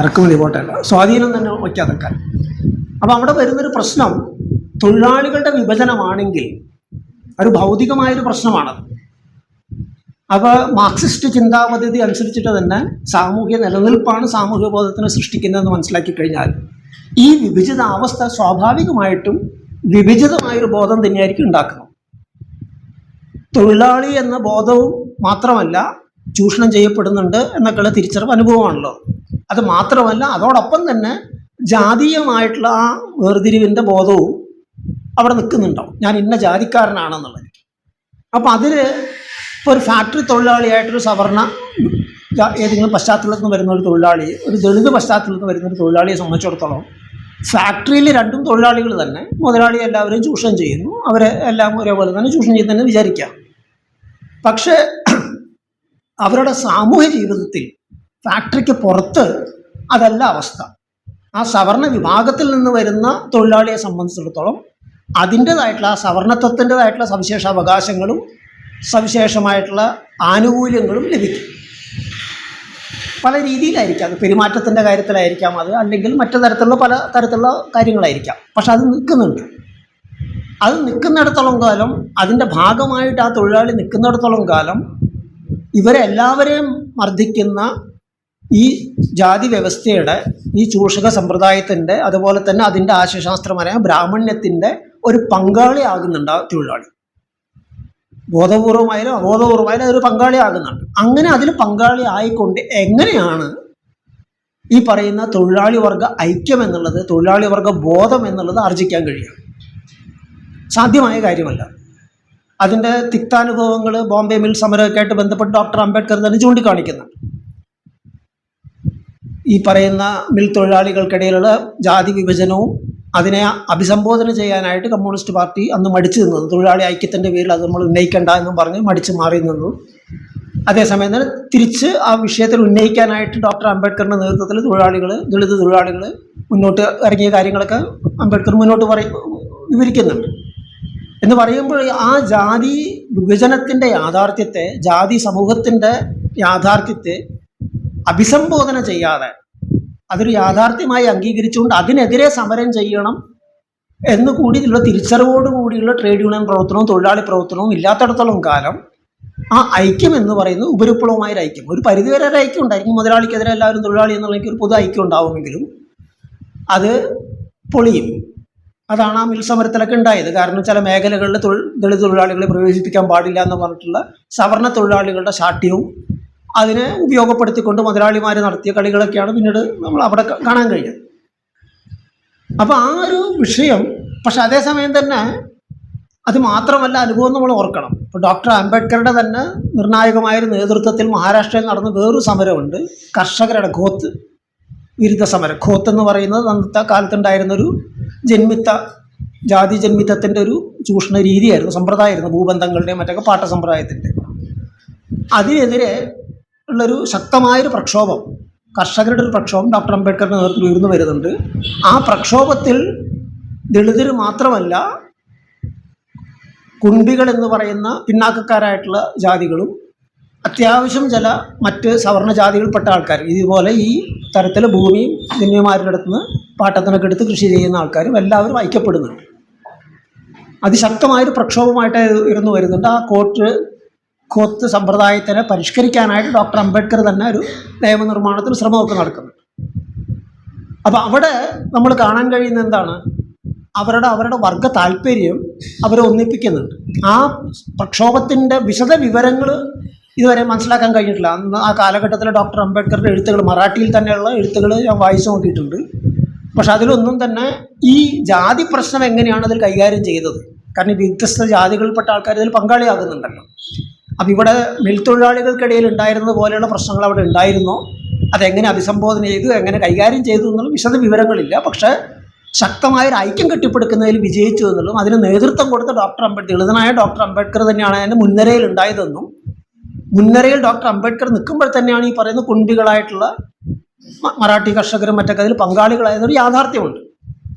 ഇറക്കുമതി പോട്ടല്ല, സ്വാധീനം തന്നെ വയ്ക്കാതെക്കാൻ. അപ്പോൾ അവിടെ വരുന്നൊരു പ്രശ്നം തൊഴിലാളികളുടെ വിഭജനമാണെങ്കിൽ ഒരു ഭൗതികമായൊരു പ്രശ്നമാണത്. അപ്പോൾ മാർക്സിസ്റ്റ് ചിന്താപദ്ധതി അനുസരിച്ചിട്ട് തന്നെ സാമൂഹ്യ നിലനിൽപ്പാണ് സാമൂഹ്യ ബോധത്തിന് സൃഷ്ടിക്കുന്നതെന്ന് മനസ്സിലാക്കി കഴിഞ്ഞാൽ ഈ വിഭജിതാവസ്ഥ സ്വാഭാവികമായിട്ടും വിഭജിതമായൊരു ബോധം തന്നെയായിരിക്കും ഉണ്ടാക്കുന്നത്. തൊഴിലാളി എന്ന ബോധവും മാത്രമല്ല ചൂഷണം ചെയ്യപ്പെടുന്നുണ്ട് എന്നൊക്കെയുള്ള തിരിച്ചറിവ് അനുഭവമാണല്ലോ. അത് മാത്രമല്ല അതോടൊപ്പം തന്നെ ജാതീയമായിട്ടുള്ള ആ വേർതിരിവിൻ്റെ ബോധവും അവിടെ നിൽക്കുന്നുണ്ടാവും, ഞാൻ ഇന്ന ജാതിക്കാരനാണെന്നുള്ളത്. അപ്പോൾ അതിൽ ഇപ്പോൾ ഒരു ഫാക്ടറി തൊഴിലാളിയായിട്ടൊരു സവർണ ഏതെങ്കിലും പശ്ചാത്തലത്തിൽ നിന്ന് വരുന്ന ഒരു തൊഴിലാളി, ഒരു ദളിത് പശ്ചാത്തലത്തിൽ നിന്ന് വരുന്ന ഒരു തൊഴിലാളിയെ സംബന്ധിച്ചിടത്തോളം ഫാക്ടറിയിൽ രണ്ടും തൊഴിലാളികൾ തന്നെ, മുതലാളി എല്ലാവരെയും ചൂഷണം ചെയ്യുന്നു, അവരെ എല്ലാം ഒരേപോലെ തന്നെ ചൂഷണം ചെയ്യുന്നതെന്ന് വിചാരിക്കാം. പക്ഷേ അവരുടെ സാമൂഹ്യ ജീവിതത്തിൽ ഫാക്ടറിക്ക് പുറത്ത് അതല്ല അവസ്ഥ. ആ സവർണ വിഭാഗത്തിൽ നിന്ന് വരുന്ന തൊഴിലാളിയെ സംബന്ധിച്ചിടത്തോളം അതിൻ്റേതായിട്ടുള്ള ആ സവർണത്വത്തിൻ്റെതായിട്ടുള്ള സവിശേഷ അവകാശങ്ങളും സവിശേഷമായിട്ടുള്ള ആനുകൂല്യങ്ങളും ലഭിക്കും. പല രീതിയിലായിരിക്കാം. അത് പെരുമാറ്റത്തിൻ്റെ കാര്യത്തിലായിരിക്കാം, അത് അല്ലെങ്കിൽ മറ്റു തരത്തിലുള്ള പല തരത്തിലുള്ള കാര്യങ്ങളായിരിക്കാം. പക്ഷെ അത് നിൽക്കുന്നുണ്ട്. അത് നിൽക്കുന്നിടത്തോളം കാലം, അതിൻ്റെ ഭാഗമായിട്ട് ആ തൊഴിലാളി നിൽക്കുന്നിടത്തോളം കാലം ഇവരെല്ലാവരെയും മർദ്ദിക്കുന്ന ഈ ജാതി വ്യവസ്ഥയുടെ, ഈ ചൂഷക സമ്പ്രദായത്തിൻ്റെ, അതുപോലെ തന്നെ അതിൻ്റെ ആശയശാസ്ത്രപരമായ ബ്രാഹ്മണ്യത്തിൻ്റെ ഒരു പങ്കാളിയാകുന്നുണ്ട് ആ തൊഴിലാളി. ബോധപൂർവമായാലും അബോധപൂർവമായാലും അതൊരു പങ്കാളിയാകുന്നുണ്ട്. അങ്ങനെ അതിൽ പങ്കാളി ആയിക്കൊണ്ട് എങ്ങനെയാണ് ഈ പറയുന്ന തൊഴിലാളി വർഗ ഐക്യം എന്നുള്ളത്, തൊഴിലാളി വർഗ ബോധം എന്നുള്ളത് ആർജിക്കാൻ കഴിയും? സാധ്യമായ കാര്യമല്ല. അതിൻ്റെ തിക്താനുഭവങ്ങൾ ബോംബെ മിൽ സമരമൊക്കെ ആയിട്ട് ബന്ധപ്പെട്ട് ഡോക്ടർ അംബേദ്കർ തന്നെ ചൂണ്ടിക്കാണിക്കുന്നുണ്ട്. ഈ പറയുന്ന മിൽ തൊഴിലാളികൾക്കിടയിലുള്ള ജാതി വിഭജനവും അതിനെ അഭിസംബോധന ചെയ്യാനായിട്ട് കമ്മ്യൂണിസ്റ്റ് പാർട്ടി അന്ന് മടിച്ചു നിന്നു. തൊഴിലാളി ഐക്യത്തിൻ്റെ പേരിൽ അത് നമ്മൾ ഉന്നയിക്കേണ്ട എന്നും പറഞ്ഞ് മടിച്ച് മാറി നിന്നു. അതേസമയം തന്നെ തിരിച്ച് ആ വിഷയത്തിൽ ഉന്നയിക്കാനായിട്ട് ഡോക്ടർ അംബേദ്കറിൻ്റെ നേതൃത്വത്തിൽ ദളിത് തൊഴിലാളികൾ മുന്നോട്ട് ഇറങ്ങിയ കാര്യങ്ങളൊക്കെ അംബേദ്കർ മുന്നോട്ട് വിവരിക്കുന്നുണ്ട്. എന്ന് പറയുമ്പോൾ ആ ജാതി വിഭജനത്തിൻ്റെ യാഥാർത്ഥ്യത്തെ, ജാതി സമൂഹത്തിൻ്റെ യാഥാർത്ഥ്യത്തെ അഭിസംബോധന ചെയ്യാതെ അതൊരു യാഥാർത്ഥ്യമായി അംഗീകരിച്ചുകൊണ്ട് അതിനെതിരെ സമരം ചെയ്യണം എന്നുകൂടിയുള്ള തിരിച്ചറിവോടുകൂടിയുള്ള ട്രേഡ് യൂണിയൻ പ്രവർത്തനവും തൊഴിലാളി പ്രവർത്തനവും ഇല്ലാത്തിടത്തോളം കാലം ആ ഐക്യം എന്ന് പറയുന്നത് ഉപരിപ്ലവമായൊരു ഐക്യം, ഒരു പരിധിവരെ ഒരു ഐക്യം ഉണ്ടായിരിക്കും. മുതലാളിക്കെതിരെ എല്ലാവരും തൊഴിലാളി എന്നുള്ള ഒരു പൊതു ഐക്യം ഉണ്ടാവുമെങ്കിലും അത് പൊളിയും. അതാണ് ആ മിൽ സമരത്തിലൊക്കെ ഉണ്ടായത്. കാരണം ചില മേഖലകളിൽ ദളിത് തൊഴിലാളികളെ പ്രവേശിപ്പിക്കാൻ പാടില്ല എന്ന് പറഞ്ഞിട്ടുള്ള സവർണ തൊഴിലാളികളുടെ ശാഠ്യവും അതിനെ ഉപയോഗപ്പെടുത്തിക്കൊണ്ട് മുതലാളിമാർ നടത്തിയ കളികളൊക്കെയാണ് പിന്നീട് നമ്മൾ അവിടെ കാണാൻ കഴിയുന്നത്. അപ്പോൾ ആ ഒരു വിഷയം, പക്ഷെ അതേസമയം തന്നെ അത് മാത്രമല്ല അനുഭവം നമ്മൾ ഓർക്കണം. ഇപ്പോൾ ഡോക്ടർ അംബേദ്കറുടെ തന്നെ നിർണായകമായൊരു നേതൃത്വത്തിൽ മഹാരാഷ്ട്രയിൽ നടന്ന വേറൊരു സമരമുണ്ട്, കർഷകരുടെ ഖോത്ത് വിരുദ്ധ സമരം. ഖോത്ത് എന്ന് പറയുന്നത് അന്നത്തെ കാലത്തുണ്ടായിരുന്നൊരു ജാതി ജന്മിത്തത്തിൻ്റെ ഒരു ചൂഷണ രീതിയായിരുന്നു, സമ്പ്രദായമായിരുന്നു, ഭൂബന്ധങ്ങളുടെയും മറ്റൊക്കെ പാട്ട സമ്പ്രദായത്തിൻ്റെ. അതിനെതിരെ ഉള്ളൊരു ശക്തമായൊരു പ്രക്ഷോഭം, കർഷകരുടെ ഒരു പ്രക്ഷോഭം ഡോക്ടർ അംബേദ്കറുടെ നേതൃത്വത്തിൽ ഉയർന്നു വരുന്നുണ്ട്. ആ പ്രക്ഷോഭത്തിൽ ദളിതർ മാത്രമല്ല, കുൺബികൾ എന്ന് പറയുന്ന പിന്നാക്കക്കാരായിട്ടുള്ള ജാതികളും അത്യാവശ്യം ചില മറ്റ് സവർണ ജാതികൾപ്പെട്ട ആൾക്കാർ, ഇതുപോലെ ഈ തരത്തിൽ ഭൂമിയും ജന്യന്മാരുടെ അടുത്ത് നിന്ന് പാട്ടത്തിനൊക്കെ എടുത്ത് കൃഷി ചെയ്യുന്ന ആൾക്കാരും എല്ലാവരും ഐക്യപ്പെടുന്നുണ്ട്. അതിശക്തമായൊരു പ്രക്ഷോഭമായിട്ട് ഉയർന്നു വരുന്നുണ്ട്. ആ ഖോത്ത് സമ്പ്രദായത്തിനെ പരിഷ്കരിക്കാനായിട്ട് ഡോക്ടർ അംബേദ്കർ തന്നെ ഒരു നിയമനിർമ്മാണത്തിന് ശ്രമമൊക്കെ നടക്കുന്നുണ്ട്. അപ്പോൾ അവിടെ നമ്മൾ കാണാൻ കഴിയുന്ന എന്താണ്, അവരുടെ വർഗ താല്പര്യം അവരെ ഒന്നിപ്പിക്കുന്നുണ്ട്. ആ പ്രക്ഷോഭത്തിൻ്റെ വിശദ വിവരങ്ങൾ ഇതുവരെ മനസ്സിലാക്കാൻ കഴിഞ്ഞിട്ടില്ല. അന്ന് ആ കാലഘട്ടത്തിൽ ഡോക്ടർ അംബേദ്കറുടെ എഴുത്തുകൾ, മറാഠിയിൽ തന്നെയുള്ള എഴുത്തുകൾ ഞാൻ വായിച്ചു നോക്കിയിട്ടുണ്ട്. പക്ഷെ അതിലൊന്നും തന്നെ ഈ ജാതി പ്രശ്നം എങ്ങനെയാണ് അതിൽ കൈകാര്യം ചെയ്തത്, കാരണം വ്യത്യസ്ത ജാതികളിൽപ്പെട്ട ആൾക്കാർ ഇതിൽ പങ്കാളിയാകുന്നുണ്ടല്ലോ. അപ്പോൾ ഇവിടെ മിൽ തൊഴിലാളികൾക്കിടയിൽ ഉണ്ടായിരുന്നത് പോലെയുള്ള പ്രശ്നങ്ങൾ അവിടെ ഉണ്ടായിരുന്നോ, അതെങ്ങനെ അഭിസംബോധന ചെയ്തു, എങ്ങനെ കൈകാര്യം ചെയ്തു എന്നുള്ള വിശദ വിവരങ്ങളില്ല. പക്ഷേ ശക്തമായൊരു ഐക്യം കെട്ടിപ്പടുക്കുന്നതിൽ വിജയിച്ചു എന്നുള്ളതും അതിന് നേതൃത്വം കൊടുത്ത ദളിതനായ ഡോക്ടർ അംബേദ്കർ തന്നെയാണ് അതിൻ്റെ മുൻനിരയിൽ ഉണ്ടായതെന്നും, മുൻനിരയിൽ ഡോക്ടർ അംബേദ്കർ നിൽക്കുമ്പോൾ തന്നെയാണ് ഈ പറയുന്ന കുൺബികളായിട്ടുള്ള മറാഠി കർഷകരും മറ്റൊക്കെ അതിൽ പങ്കാളികളായതൊരു യാഥാർത്ഥ്യമുണ്ട്.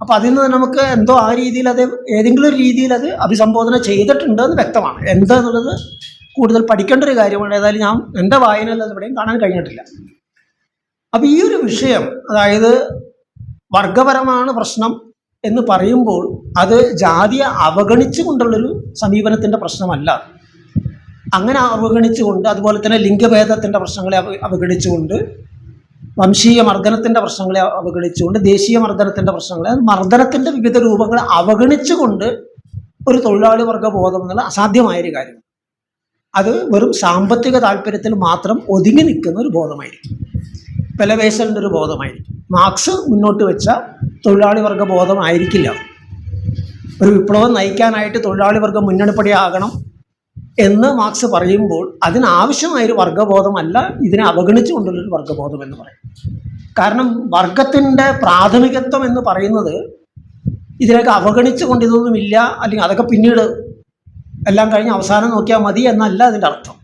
അപ്പോൾ അതിൽ നിന്ന് നമുക്ക് എന്തോ ആ രീതിയിൽ അത് ഏതെങ്കിലും ഒരു രീതിയിൽ അത് അഭിസംബോധന ചെയ്തിട്ടുണ്ടെന്ന് വ്യക്തമാണ്. എന്താന്നുള്ളത് കൂടുതൽ പഠിക്കേണ്ട ഒരു കാര്യമാണ്. ഏതായാലും ഞാൻ എൻ്റെ വായനയിൽ അത് എവിടെയും കാണാൻ കഴിഞ്ഞിട്ടില്ല. അപ്പോൾ ഈ ഒരു വിഷയം, അതായത് വർഗപരമാണ് പ്രശ്നം എന്ന് പറയുമ്പോൾ അത് ജാതിയെ അവഗണിച്ചു കൊണ്ടുള്ളൊരു സമീപനത്തിൻ്റെ പ്രശ്നമല്ല. അങ്ങനെ അവഗണിച്ചുകൊണ്ട്, അതുപോലെ തന്നെ ലിംഗഭേദത്തിൻ്റെ പ്രശ്നങ്ങളെ അവഗണിച്ചുകൊണ്ട്, വംശീയ മർദ്ദനത്തിൻ്റെ പ്രശ്നങ്ങളെ അവഗണിച്ചുകൊണ്ട്, ദേശീയ മർദ്ദനത്തിൻ്റെ പ്രശ്നങ്ങളെ, മർദ്ദനത്തിൻ്റെ വിവിധ രൂപങ്ങളെ അവഗണിച്ചുകൊണ്ട് ഒരു തൊഴിലാളി വർഗ ബോധം എന്നുള്ള അസാധ്യമായൊരു കാര്യം. അത് വെറും സാമ്പത്തിക താല്പര്യത്തിൽ മാത്രം ഒതുങ്ങി നിൽക്കുന്ന ഒരു ബോധമായിരിക്കും, പെലവേസലിൻ്റെ ഒരു ബോധമായിരിക്കും. മാർക്സ് മുന്നോട്ട് വെച്ച തൊഴിലാളി വർഗ ബോധമായിരിക്കില്ല. ഒരു വിപ്ലവം നയിക്കാനായിട്ട് തൊഴിലാളി വർഗം മുന്നണിപ്പടിയാകണം എന്ന് മാർക്സ് പറയുമ്പോൾ അതിനാവശ്യമായൊരു വർഗബോധമല്ല ഇതിനെ അവഗണിച്ചുകൊണ്ടുള്ളൊരു വർഗബോധം എന്ന് പറയും. കാരണം വർഗത്തിൻ്റെ പ്രാഥമികത്വം എന്ന് പറയുന്നത് ഇതിനൊക്കെ അവഗണിച്ചുകൊണ്ട് ഇതൊന്നുമില്ല, അല്ലെങ്കിൽ അതൊക്കെ പിന്നീട് എല്ലാം കഴിഞ്ഞ് അവസാനം നോക്കിയാൽ മതി എന്നല്ല അതിൻ്റെ അർത്ഥം.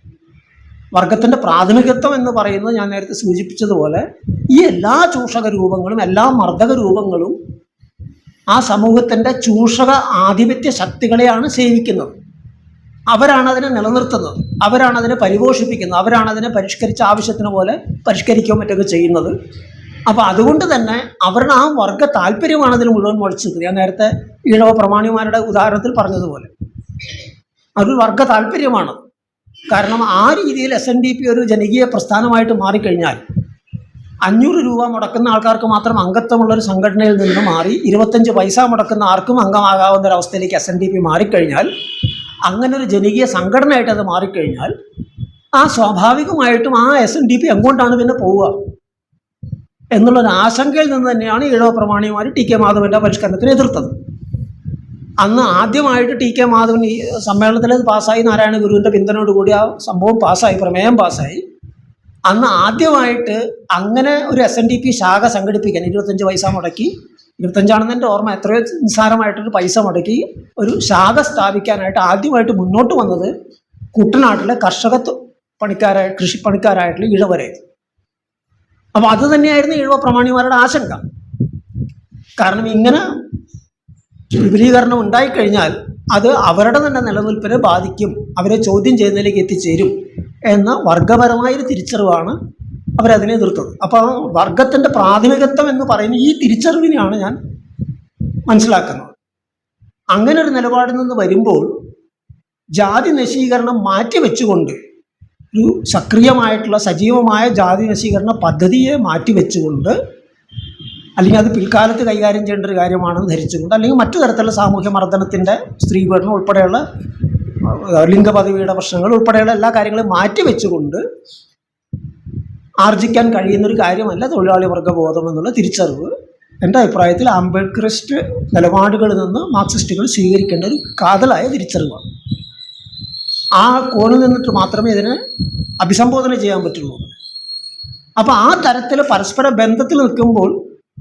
വർഗത്തിൻ്റെ പ്രാഥമികത്വം എന്ന് പറയുന്നത് ഞാൻ നേരത്തെ സൂചിപ്പിച്ചതുപോലെ ഈ എല്ലാ ചൂഷക രൂപങ്ങളും, എല്ലാ മർദ്ദക രൂപങ്ങളും ആ സമൂഹത്തിൻ്റെ ചൂഷക ആധിപത്യ ശക്തികളെയാണ് സേവിക്കുന്നത്. അവരാണ് അതിനെ നിലനിർത്തുന്നത്, അവരാണ് അതിനെ പരിപോഷിപ്പിക്കുന്നത്, അവരാണ് അതിനെ പരിഷ്കരിച്ച ആവശ്യത്തിന് പോലെ പരിഷ്കരിക്കുകയോ മറ്റൊക്കെ ചെയ്യുന്നത്. അപ്പോൾ അതുകൊണ്ട് തന്നെ അവരുടെ ആ വർഗ താല്പര്യമാണ് അതിന് മുഴുവൻ മുഴച്ചു നിൽക്കുന്നത്. ഞാൻ നേരത്തെ ഈഴവ പ്രമാണിമാരുടെ ഉദാഹരണത്തിൽ പറഞ്ഞതുപോലെ അതൊരു വർഗ താല്പര്യമാണ്. കാരണം ആ രീതിയിൽ SNDP ഒരു ജനകീയ പ്രസ്ഥാനമായിട്ട് മാറിക്കഴിഞ്ഞാൽ 500 രൂപ മുടക്കുന്ന ആൾക്കാർക്ക് മാത്രം അംഗത്വമുള്ളൊരു സംഘടനയിൽ നിന്ന് മാറി 25 പൈസ മുടക്കുന്ന ആർക്കും അംഗമാകാവുന്ന ഒരവസ്ഥയിലേക്ക് SNDP മാറിക്കഴിഞ്ഞാൽ, അങ്ങനെ ഒരു ജനകീയ സംഘടനയായിട്ട് അത് മാറിക്കഴിഞ്ഞാൽ ആ സ്വാഭാവികമായിട്ടും ആ SNDP എങ്ങോട്ടാണ് പിന്നെ പോവുക എന്നുള്ളൊരു ആശങ്കയിൽ നിന്ന് തന്നെയാണ് ഈഴവ പ്രമാണിമാർ TK മാധവൻ്റെ പരിഷ്കരണത്തിന് എതിർത്തത്. അന്ന് ആദ്യമായിട്ട് TK മാധവൻ ഈ സമ്മേളനത്തിൽ അത് പാസ്സായി, നാരായണ ഗുരുവിൻ്റെ പിന്തുണയോടുകൂടി ആ സംഭവം പാസ്സായി, പ്രമേയം പാസ്സായി. അന്ന് ആദ്യമായിട്ട് അങ്ങനെ ഒരു SNDP ശാഖ സംഘടിപ്പിക്കാൻ 25 പൈസ മുടക്കി, 25ആണെന്ന് എൻ്റെ ഓർമ്മ, എത്രയോ നിസ്സാരമായിട്ടൊരു പൈസ മുടക്കി ഒരു ശാഖ സ്ഥാപിക്കാനായിട്ട് ആദ്യമായിട്ട് മുന്നോട്ട് വന്നത് കുട്ടനാട്ടിലെ കൃഷിപ്പണിക്കാരായിട്ടുള്ള ഈഴവരായിരുന്നു. അപ്പോൾ അത് തന്നെയായിരുന്നു ഈഴവ പ്രമാണിമാരുടെ ആശങ്ക. കാരണം ഇങ്ങനെ വിപുലീകരണം ഉണ്ടായിക്കഴിഞ്ഞാൽ അത് അവരുടെ തന്നെ നിലനിൽപ്പിനെ ബാധിക്കും, അവരെ ചോദ്യം ചെയ്യുന്നതിലേക്ക് എത്തിച്ചേരും എന്ന വർഗപരമായൊരു തിരിച്ചറിവാണ് അവരതിനെ എതിർത്തത്. അപ്പോൾ വർഗത്തിൻ്റെ പ്രാഥമികത്വം എന്ന് പറയുന്ന ഈ തിരിച്ചറിവിനെയാണ് ഞാൻ മനസ്സിലാക്കുന്നത്. അങ്ങനെ ഒരു നിലപാടിൽ നിന്ന് വരുമ്പോൾ ജാതി നശീകരണം മാറ്റിവെച്ചുകൊണ്ട് ഒരു സക്രിയമായിട്ടുള്ള സജീവമായ ജാതി നശീകരണ പദ്ധതിയെ മാറ്റിവെച്ചുകൊണ്ട്, അല്ലെങ്കിൽ അത് പിൽക്കാലത്ത് കൈകാര്യം ചെയ്യേണ്ട ഒരു കാര്യമാണെന്ന് ധരിച്ചുകൊണ്ട്, അല്ലെങ്കിൽ മറ്റു തരത്തിലുള്ള സാമൂഹ്യ മർദ്ദനത്തിൻ്റെ, സ്ത്രീപീഡനം ഉൾപ്പെടെയുള്ള ലിംഗപദവിയുടെ പ്രശ്നങ്ങൾ ഉൾപ്പെടെയുള്ള എല്ലാ കാര്യങ്ങളും മാറ്റിവെച്ചുകൊണ്ട് ആർജിക്കാൻ കഴിയുന്നൊരു കാര്യമല്ല തൊഴിലാളി വർഗ്ഗബോധം എന്നുള്ള തിരിച്ചറിവ് എൻ്റെ അഭിപ്രായത്തിൽ ആംബേദ്കറിസ്റ്റ് നിലപാടുകളിൽ നിന്ന് മാർക്സിസ്റ്റുകൾ സ്വീകരിക്കേണ്ട ഒരു കാതലായ തിരിച്ചറിവാണ്. ആ കോണിൽ നിന്നിട്ട് മാത്രമേ ഇതിനെ അഭിസംബോധന ചെയ്യാൻ പറ്റുള്ളൂ. അപ്പോൾ ആ തരത്തിൽ പരസ്പര ബന്ധത്തിൽ നിൽക്കുമ്പോൾ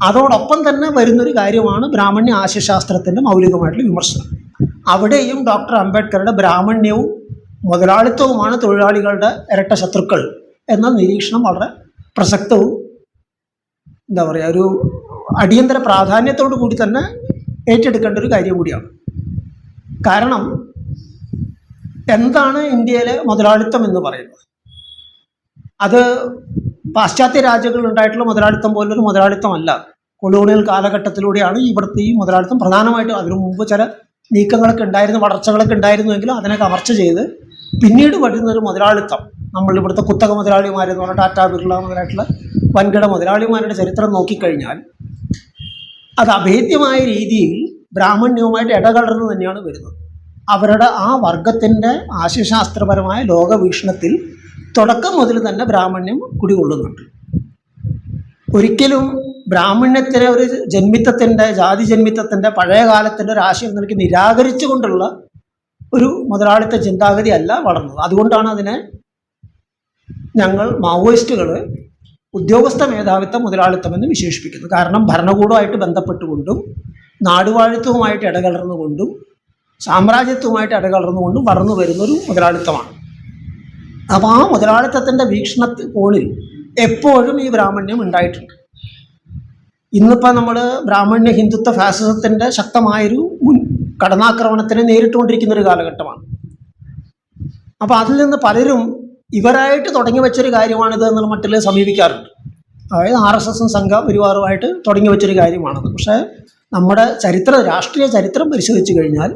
അതോടൊപ്പം തന്നെ വരുന്നൊരു കാര്യമാണ് ബ്രാഹ്മണ്യ ആശയശാസ്ത്രത്തിൻ്റെ മൗലികമായിട്ടുള്ള വിമർശനം. അവിടെയും ഡോക്ടർ അംബേദ്കറുടെ ബ്രാഹ്മണ്യവും മുതലാളിത്തവുമാണ് തൊഴിലാളികളുടെ ഇരട്ട ശത്രുക്കൾ എന്ന നിരീക്ഷണം വളരെ പ്രസക്തവും ഒരു അടിയന്തര പ്രാധാന്യത്തോടു കൂടി തന്നെ ഏറ്റെടുക്കേണ്ട ഒരു കാര്യം കൂടിയാണ്. കാരണം എന്താണ് ഇന്ത്യയിലെ മുതലാളിത്തം എന്ന് പറയുന്നത്? അത് പാശ്ചാത്യ രാജ്യങ്ങളിൽ ഉണ്ടായിട്ടുള്ള മുതലാളിത്തം പോലൊരു മുതലാളിത്തമല്ല. കൊളോണിയൽ കാലഘട്ടത്തിലൂടെയാണ് ഇവിടുത്തെ ഈ മുതലാളിത്തം പ്രധാനമായിട്ടും, അതിനു മുമ്പ് ചില നീക്കങ്ങളൊക്കെ ഉണ്ടായിരുന്നു, വളർച്ചകളൊക്കെ ഉണ്ടായിരുന്നുവെങ്കിലും അതിനെ കവർച്ച ചെയ്ത് പിന്നീട് വരുന്നൊരു മുതലാളിത്തം, നമ്മൾ ഇവിടുത്തെ കുത്തക മുതലാളിമാരെന്ന് പറഞ്ഞാൽ ടാറ്റ, ബിർള മുതലായിട്ടുള്ള വൻകിട മുതലാളിമാരുടെ ചരിത്രം നോക്കിക്കഴിഞ്ഞാൽ അത് അഭേദ്യമായ രീതിയിൽ ബ്രാഹ്മണ്യവുമായിട്ട് ഇടകലർന്ന് തന്നെയാണ് വരുന്നത്. അവരുടെ ആ വർഗത്തിൻ്റെ ആശയശാസ്ത്രപരമായ ലോകവീക്ഷണത്തിൽ തുടക്കം മുതൽ തന്നെ ബ്രാഹ്മണ്യം കുടികൊള്ളുന്നുണ്ട്. ഒരിക്കലും ബ്രാഹ്മണ്യത്തിനെ ഒരു ജന്മിത്തത്തിൻ്റെ, ജാതി ജന്മിത്തത്തിൻ്റെ പഴയ കാലത്തിൻ്റെ ഒരു ആശയം നിലയ്ക്ക് നിരാകരിച്ചുകൊണ്ടുള്ള ഒരു മുതലാളിത്ത ചിന്താഗതി അല്ല വളർന്നത്. അതുകൊണ്ടാണ് അതിനെ ഞങ്ങൾ മാവോയിസ്റ്റുകൾ ഉദ്യോഗസ്ഥ മേധാവിത്വ മുതലാളിത്തം എന്ന് വിശേഷിപ്പിക്കുന്നത്. കാരണം ഭരണകൂടമായിട്ട് ബന്ധപ്പെട്ടുകൊണ്ടും നാടുവാഴിത്വവുമായിട്ട് ഇടകലർന്നുകൊണ്ടും സാമ്രാജ്യത്വവുമായിട്ട് ഇടകലർന്നുകൊണ്ടും വളർന്നു വരുന്നൊരു മുതലാളിത്തമാണ്. അപ്പോൾ ആ മുതലാളിത്തത്തിൻ്റെ വീക്ഷണ കോണിൽ എപ്പോഴും ഈ ബ്രാഹ്മണ്യം ഉണ്ടായിട്ടുണ്ട്. ഇന്നിപ്പോൾ നമ്മൾ ബ്രാഹ്മണ്യ ഹിന്ദുത്വ ഫാസിസത്തിൻ്റെ ശക്തമായൊരു കടന്നാക്രമണത്തിനെ നേരിട്ടുകൊണ്ടിരിക്കുന്നൊരു കാലഘട്ടമാണ്. അപ്പോൾ അതിൽ നിന്ന് പലരും ഇവരായിട്ട് തുടങ്ങി വെച്ചൊരു കാര്യമാണിത് എന്നുള്ള മട്ടിൽ സമീപിക്കാറുണ്ട്. അതായത് RSSും സംഘപരിവാറുമായിട്ട് തുടങ്ങി വെച്ചൊരു കാര്യമാണത്. പക്ഷേ നമ്മുടെ രാഷ്ട്രീയ ചരിത്രം പരിശോധിച്ച് കഴിഞ്ഞാൽ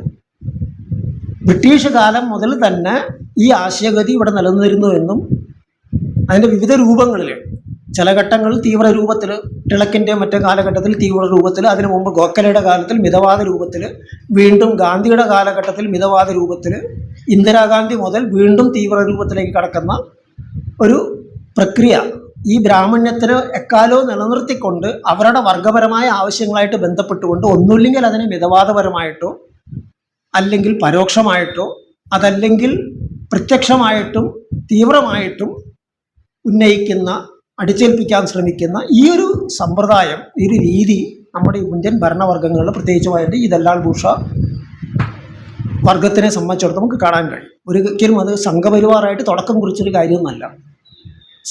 ബ്രിട്ടീഷ് കാലം മുതൽ തന്നെ ഈ ആശയഗതി ഇവിടെ നിലനിന്നിരുന്നു എന്നും അതിൻ്റെ വിവിധ രൂപങ്ങളിൽ, ചില ഘട്ടങ്ങളിൽ തീവ്ര രൂപത്തിൽ, ടിളക്കിൻ്റെ മറ്റേ കാലഘട്ടത്തിൽ തീവ്ര രൂപത്തിൽ, അതിനു മുമ്പ് ഗോഖലെയുടെ കാലത്തിൽ മിതവാദ രൂപത്തിൽ, വീണ്ടും ഗാന്ധിയുടെ കാലഘട്ടത്തിൽ മിതവാദ രൂപത്തിൽ, ഇന്ദിരാഗാന്ധി മുതൽ വീണ്ടും തീവ്ര രൂപത്തിലേക്ക് കടക്കുന്ന ഒരു പ്രക്രിയ ഈ ബ്രാഹ്മണ്യത്തിന് എക്കാലവും നിലനിർത്തിക്കൊണ്ട് അവരുടെ വർഗപരമായ ആവശ്യങ്ങളായിട്ട് ബന്ധപ്പെട്ടുകൊണ്ട് ഒന്നുമില്ലെങ്കിൽ അതിനെ മിതവാദപരമായിട്ടോ അല്ലെങ്കിൽ പരോക്ഷമായിട്ടോ അതല്ലെങ്കിൽ പ്രത്യക്ഷമായിട്ടും തീവ്രമായിട്ടും ഉന്നയിക്കുന്ന, അടിച്ചേൽപ്പിക്കാൻ ശ്രമിക്കുന്ന ഈ ഒരു സമ്പ്രദായം, ഈ ഒരു രീതി നമ്മുടെ ഇന്ത്യൻ ഭരണവർഗ്ഗങ്ങളിൽ പ്രത്യേകിച്ചുമായിട്ട് ഈ ദല്ലാൽ ബൂർഷ വർഗത്തിനെ സംബന്ധിച്ചിടത്തോളം നമുക്ക് കാണാൻ കഴിയും. ഒരിക്കലും അത് സംഘപരിവാറായിട്ട് തുടക്കം കുറിച്ചൊരു കാര്യമൊന്നുമല്ല.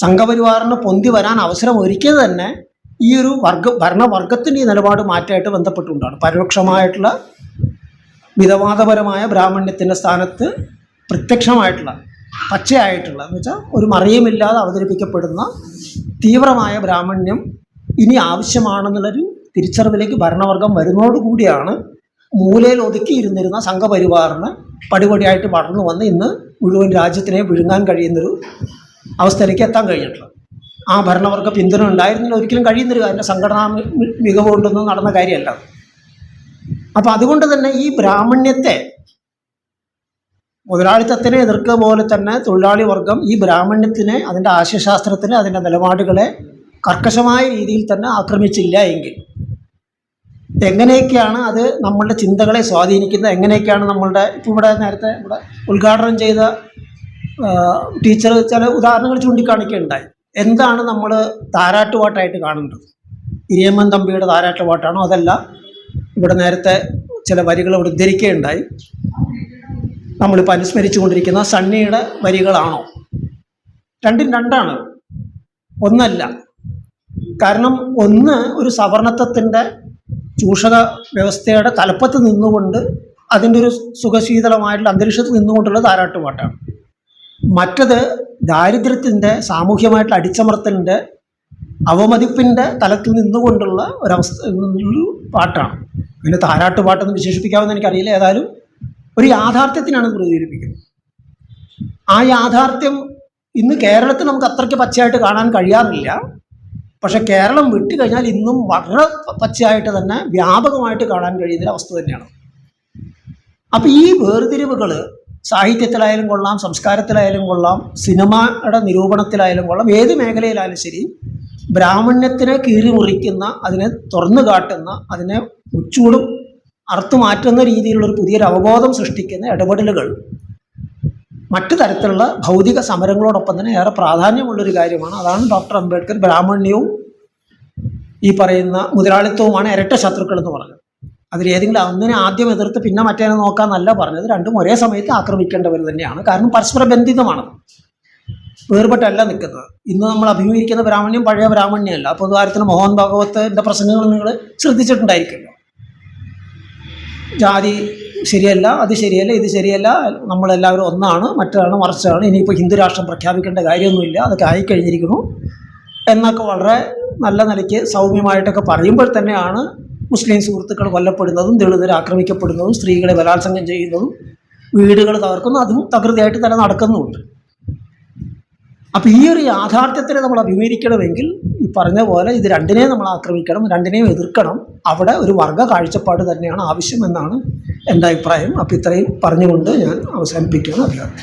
സംഘപരിവാറിന് പൊന്തി വരാൻ അവസരം ഒരുക്കിയത് തന്നെ ഈ ഒരു ഭരണവർഗത്തിൻ്റെ ഈ നിലപാട് മാറ്റമായിട്ട് ബന്ധപ്പെട്ടുകൊണ്ടാണ്. പരോക്ഷമായിട്ടുള്ള മിതവാദപരമായ ബ്രാഹ്മണ്യത്തിൻ്റെ സ്ഥാനത്ത് പ്രത്യക്ഷമായിട്ടുള്ള പച്ചയായിട്ടുള്ള എന്ന് വെച്ചാൽ ഒരു മറയുമില്ലാതെ അവതരിപ്പിക്കപ്പെടുന്ന തീവ്രമായ ബ്രാഹ്മണ്യം ഇനി ആവശ്യമാണെന്നുള്ളൊരു തിരിച്ചറിവിലേക്ക് ഭരണവർഗം വരുന്നതോടുകൂടിയാണ് മൂലയിൽ ഒതുക്കിയിരുന്നിരുന്ന സംഘപരിവാറിന് പടിപടിയായിട്ട് വളർന്നു വന്ന് ഇന്ന് മുഴുവൻ രാജ്യത്തിനെ വിഴുങ്ങാൻ കഴിയുന്നൊരു അവസ്ഥയിലേക്ക് എത്താൻ കഴിഞ്ഞിട്ടുള്ളത്. ആ ഭരണവർഗ പിന്തുണ ഉണ്ടായിരുന്നില്ല, ഒരിക്കലും കഴിയുന്നൊരു അതിൻ്റെ സംഘടനാ മികവ് കൊണ്ടൊന്നും നടന്ന കാര്യമല്ല. അപ്പം അതുകൊണ്ട് തന്നെ ഈ ബ്രാഹ്മണ്യത്തെ, മുതലാളിത്തത്തിനെ എതിർക്കുക പോലെ തന്നെ തൊഴിലാളി വർഗം ഈ ബ്രാഹ്മണ്യത്തിനെ, അതിൻ്റെ ആശയശാസ്ത്രത്തിന്, അതിൻ്റെ നിലപാടുകളെ കർക്കശമായ രീതിയിൽ തന്നെ ആക്രമിച്ചില്ല എങ്കിൽ എങ്ങനെയൊക്കെയാണ് അത് നമ്മളുടെ ചിന്തകളെ സ്വാധീനിക്കുന്നത്, എങ്ങനെയൊക്കെയാണ് നമ്മളുടെ ഇപ്പോൾ ഇവിടെ നേരത്തെ ഇവിടെ ഉദ്ഘാടനം ചെയ്ത ടീച്ചർ ചില ഉദാഹരണങ്ങൾ ചൂണ്ടിക്കാണിക്കുകയുണ്ടായി. എന്താണ് നമ്മൾ താരാട്ടുപാട്ടായിട്ട് കാണേണ്ടത്? ഇരിയമ്മൻ തമ്പിയുടെ താരാട്ടുപാട്ടാണോ, അതല്ല ഇവിടെ നേരത്തെ ചില വരികൾ ഇവിടെ ഉദ്ധരിക്കുകയുണ്ടായി, നമ്മളിപ്പോൾ അനുസ്മരിച്ചു കൊണ്ടിരിക്കുന്ന സണ്ണിയുടെ വരികളാണോ? രണ്ടും രണ്ടാണ്, ഒന്നല്ല. കാരണം ഒന്ന് ഒരു സവർണത്വത്തിൻ്റെ ചൂഷക വ്യവസ്ഥയുടെ തലപ്പത്ത് നിന്നുകൊണ്ട് അതിൻ്റെ ഒരു സുഖശീതളമായിട്ടുള്ള അന്തരീക്ഷത്തിൽ നിന്നുകൊണ്ടുള്ള താരാട്ടുപാട്ടാണ്. മറ്റത് ദാരിദ്ര്യത്തിൻ്റെ, സാമൂഹ്യമായിട്ടുള്ള അടിച്ചമർത്തലിൻ്റെ, അവമതിപ്പിൻ്റെ തലത്തിൽ നിന്നുകൊണ്ടുള്ള ഒരു പാട്ടാണ്. അതിന് താരാട്ടുപാട്ടെന്ന് വിശേഷിപ്പിക്കാമെന്ന് എനിക്കറിയില്ല. ഏതായാലും ഒരു യാഥാർത്ഥ്യത്തിനാണ് പ്രതിഫലിപ്പിക്കുന്നത്. ആ യാഥാർത്ഥ്യം ഇന്ന് കേരളത്തിൽ നമുക്ക് അത്രയ്ക്ക് പച്ചയായിട്ട് കാണാൻ കഴിയാറില്ല. പക്ഷെ കേരളം വിട്ടു കഴിഞ്ഞാൽ ഇന്നും വളരെ പച്ചയായിട്ട് തന്നെ വ്യാപകമായിട്ട് കാണാൻ കഴിയുന്ന അവസ്ഥ തന്നെയാണ്. അപ്പം ഈ വേർതിരിവുകൾ സാഹിത്യത്തിലായാലും കൊള്ളാം, സംസ്കാരത്തിലായാലും കൊള്ളാം, സിനിമയുടെ നിരൂപണത്തിലായാലും കൊള്ളാം, ഏത് മേഖലയിലായാലും ശരി, ബ്രാഹ്മണ്യത്തിനെ കീറിമുറിക്കുന്ന, അതിനെ തുറന്നു കാട്ടുന്ന, അതിനെ ഉച്ചൂടും അറുത്തു മാറ്റുന്ന രീതിയിലുള്ളൊരു പുതിയൊരു അവബോധം സൃഷ്ടിക്കുന്ന ഇടപെടലുകൾ മറ്റു തരത്തിലുള്ള ഭൗതിക സമരങ്ങളോടൊപ്പം തന്നെ ഏറെ പ്രാധാന്യമുള്ളൊരു കാര്യമാണ്. അതാണ് ഡോക്ടർ അംബേദ്കർ ബ്രാഹ്മണ്യവും ഈ പറയുന്ന മുതലാളിത്തവുമാണ് ഇരട്ട ശത്രുക്കൾ എന്ന് പറഞ്ഞത്. അതിലേതെങ്കിലും ഒന്നിനെ ആദ്യം എതിർത്ത് പിന്നെ മറ്റേനെ നോക്കാമെന്നല്ല പറഞ്ഞത്. രണ്ടും ഒരേ സമയത്ത് ആക്രമിക്കേണ്ടവർ തന്നെയാണ്. കാരണം പരസ്പര ബന്ധിതമാണ്, വേർപെട്ടല്ല നിൽക്കുന്നത്. ഇന്ന് നമ്മൾ അഭിമുഖീകരിക്കുന്ന ബ്രാഹ്മണ്യം പഴയ ബ്രാഹ്മണ്യമല്ല. അപ്പോൾ ഉദാഹരണത്തിന് മോഹൻ ഭാഗവത്തിൻ്റെ പ്രസംഗങ്ങൾ നിങ്ങൾ ശ്രദ്ധിച്ചിട്ടുണ്ടായിരിക്കുമല്ലോ. ജാതി ശരിയല്ല, അത് ശരിയല്ല, ഇത് ശരിയല്ല, നമ്മളെല്ലാവരും ഒന്നാണ്, മറ്റൊരാണ്, മറിച്ചാണ്, ഇനിയിപ്പോൾ ഹിന്ദു രാഷ്ട്രം പ്രഖ്യാപിക്കേണ്ട കാര്യമൊന്നുമില്ല, അതൊക്കെ ആയിക്കഴിഞ്ഞിരിക്കുന്നു എന്നൊക്കെ വളരെ നല്ല നിലയ്ക്ക് സൗമ്യമായിട്ടൊക്കെ പറയുമ്പോൾ തന്നെയാണ് മുസ്ലിം സുഹൃത്തുക്കൾ കൊല്ലപ്പെടുന്നതും, ദളിതർ ആക്രമിക്കപ്പെടുന്നതും, സ്ത്രീകളെ ബലാത്സംഗം ചെയ്യുന്നതും, വീടുകൾ തകർക്കുന്നു, അതും തകൃതിയായിട്ട് തന്നെ നടക്കുന്നുമുണ്ട്. അപ്പോൾ ഈ ഒരു യാഥാർത്ഥ്യത്തിനെ നമ്മൾ അഭിമുഖീകരിക്കണമെങ്കിൽ ഈ പറഞ്ഞ പോലെ ഇത് രണ്ടിനെയും നമ്മൾ ആക്രമിക്കണം, രണ്ടിനെയും എതിർക്കണം. അവിടെ ഒരു വർഗ കാഴ്ചപ്പാട് തന്നെയാണ് ആവശ്യം എന്നാണ് എൻ്റെ അഭിപ്രായം. അപ്പോൾ ഇത്രയും പറഞ്ഞുകൊണ്ട് ഞാൻ അവസാനിപ്പിക്കുകയാണ്. അഭിപ്രായം.